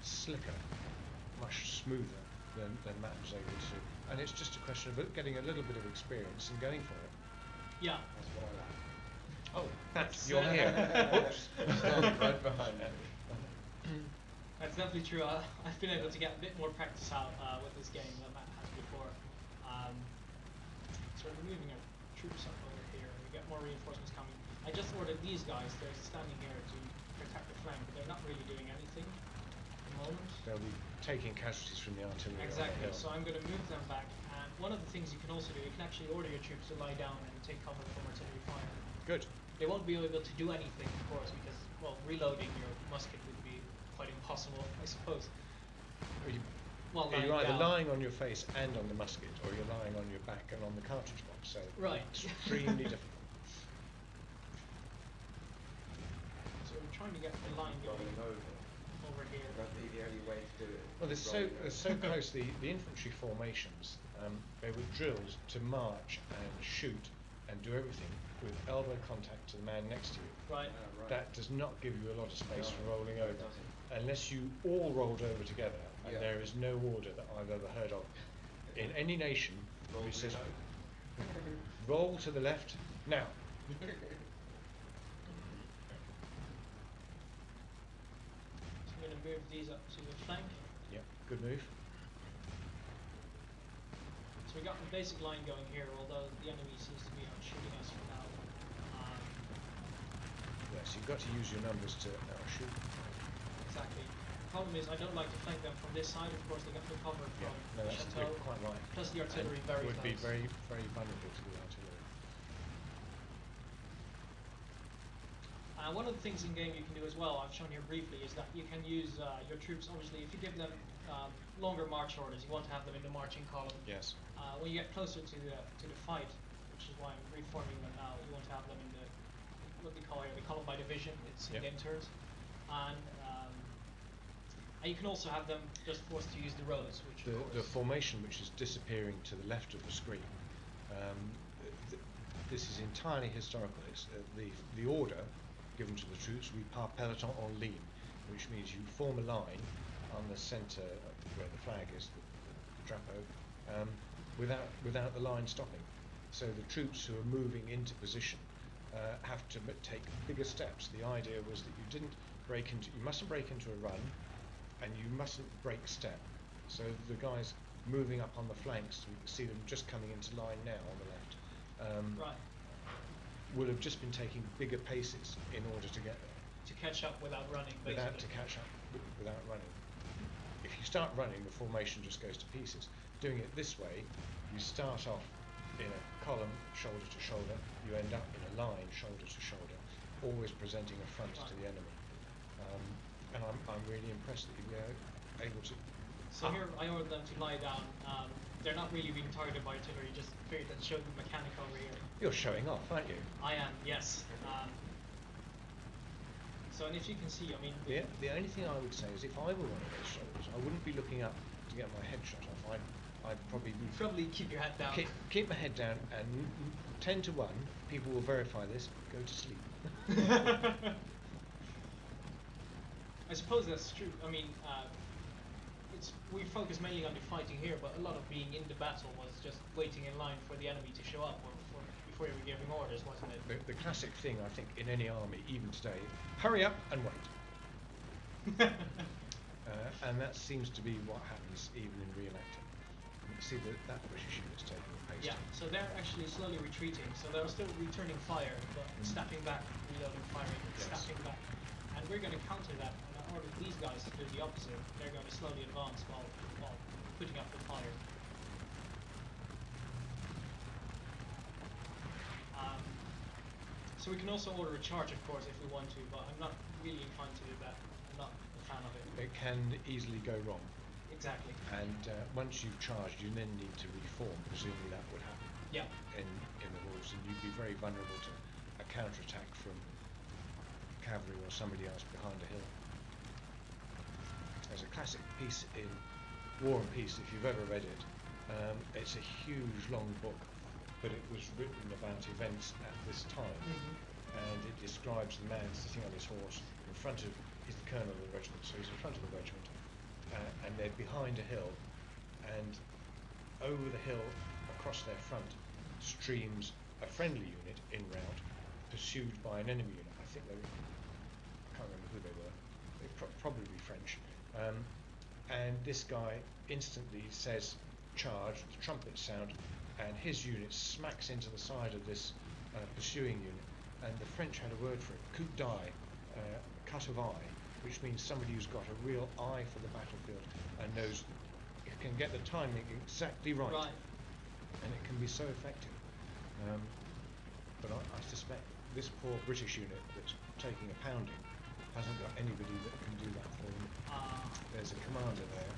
S3: slicker, much smoother than Matt was able to. And it's just a question of getting a little bit of experience and going for it.
S6: yeah,
S1: That's what I like.
S3: Oh, Matt,
S6: That's,
S3: you're here. Whoops.
S1: Standing right behind me.
S6: that's definitely true. I've been able to get a bit more practice out with this game than Matt has before. So we're moving our troops up over here, and we get more reinforcements coming. I just ordered these guys. They're standing here to protect the flank, but they're not really doing anything at the moment.
S3: They'll be taking casualties from the artillery. on the
S6: Exactly.
S3: hill.
S6: So I'm going to move them back. And one of the things you can also do, you can actually order your troops to lie down and take cover from artillery fire.
S3: Good.
S6: They won't be able to do anything, of course, because, well, reloading your musket would be quite impossible, I suppose. Well,
S3: You're
S6: lying
S3: either
S6: down.
S3: lying on your face and on the musket, or you're lying on your back and on the cartridge box. So
S6: Right.
S3: extremely difficult.
S6: So we're trying to get the line going
S1: Rolling over.
S6: over here.
S1: That'd be the only way to do it.
S3: Well, they're so close. The infantry formations, they were drilled to march and shoot and do everything with elbow contact to the man next to you.
S6: Right.
S1: Right.
S3: That does not give you a lot of space
S1: No,
S3: for rolling
S1: no,
S3: over,
S1: it doesn't.
S3: unless you all rolled over together. And
S1: Yeah.
S3: there is no order that I've ever heard of in any nation
S1: Roll
S3: which says
S1: reload.
S3: roll to the left now.
S6: So I'm going to move these up to the flank.
S3: Yeah, good move.
S6: So So we got the basic line going here, although the enemy seems to be shooting us for now.
S3: Yes, you've got to use your numbers to outshoot.
S6: Exactly. Problem is, I don't like to flank them from this side. Of course, they got the cover from
S3: No,
S6: the
S3: that's
S6: chateau.
S3: quite right.
S6: Plus the artillery
S3: And
S6: very
S3: would
S6: close.
S3: be very, very vulnerable to the artillery.
S6: One of the things in game you can do as well, I've shown here briefly, is that you can use your troops. Obviously, if you give them longer march orders, you want to have them in the marching column.
S3: Yes.
S6: When you get closer to the fight, which is why I'm reforming them now, you want to have them in the what we call here the column by division. It's in game turns, and you can also have them just forced to use the roads, which
S3: The formation which is disappearing to the left of the screen. This is entirely historical. It's the order given to the troops, we par peloton en ligne, which means you form a line on the centre where the flag is, the drapeau, without the line stopping. So the troops who are moving into position have to take bigger steps. The idea was that you mustn't break into a run, and you mustn't break step. So the guys moving up on the flanks, we can see them just coming into line now on the left.
S6: right.
S3: Will have just been taking bigger paces in order to get there.
S6: To catch up without running, basically.
S3: Without running. If you start running, the formation just goes to pieces. Doing it this way, you start off in a column, shoulder to shoulder. You end up in a line, shoulder to shoulder, always presenting a front to the enemy. And I'm really impressed that you were able to.
S6: So here I ordered them to lie down. They're not really being targeted by artillery, just figured that showed the mechanic over here.
S3: You're showing off, aren't you?
S6: I am, yes. So, and if you can see, I mean...
S3: The only thing I would say is if I were one of those soldiers, I wouldn't be looking up to get my head shot off. I'd probably be...
S6: Probably keep your head down.
S3: Keep my head down, and 10 to 1, people will verify this, go to sleep.
S6: I suppose that's true. I mean, we focus mainly on the fighting here, but a lot of being in the battle was just waiting in line for the enemy to show up, or before you were giving orders, wasn't it?
S3: The classic thing, I think, in any army, even today, hurry up and wait. And that seems to be what happens even in real acting. You can see that British unit's taking the pace.
S6: Yeah, so they're actually slowly retreating, so they're still returning fire, but stepping back, reloading, firing, stepping back. And we're going to counter that, and I ordered these guys to do the opposite. They're going to slowly advance while putting up the fire. So we can also order a charge, of course, if we want to, but I'm not really inclined to do that. I'm not a fan of it.
S3: It can easily go wrong.
S6: Exactly.
S3: And once you've charged, you then need to reform. Presumably that would happen.
S6: Yeah.
S3: In the rules, and you'd be very vulnerable to a counterattack from cavalry or somebody else behind a hill. There's a classic piece in War and Peace, if you've ever read it. It's a huge, long book, but it was written about events at this time, and it describes the man sitting on his horse in front of, he's the colonel of the regiment, so he's in front of the regiment, and they're behind a hill, and over the hill, across their front, streams a friendly unit en route, pursued by an enemy unit. I think I can't remember who they were. They're probably French. And this guy instantly says, charge, the trumpets sound, and his unit smacks into the side of this pursuing unit. And the French had a word for it, coup d'œil, cut of eye, which means somebody who's got a real eye for the battlefield and knows, can get the timing exactly right. And it can be so effective. But I suspect this poor British unit that's taking a pounding hasn't got anybody that can do that for them. There's a commander there.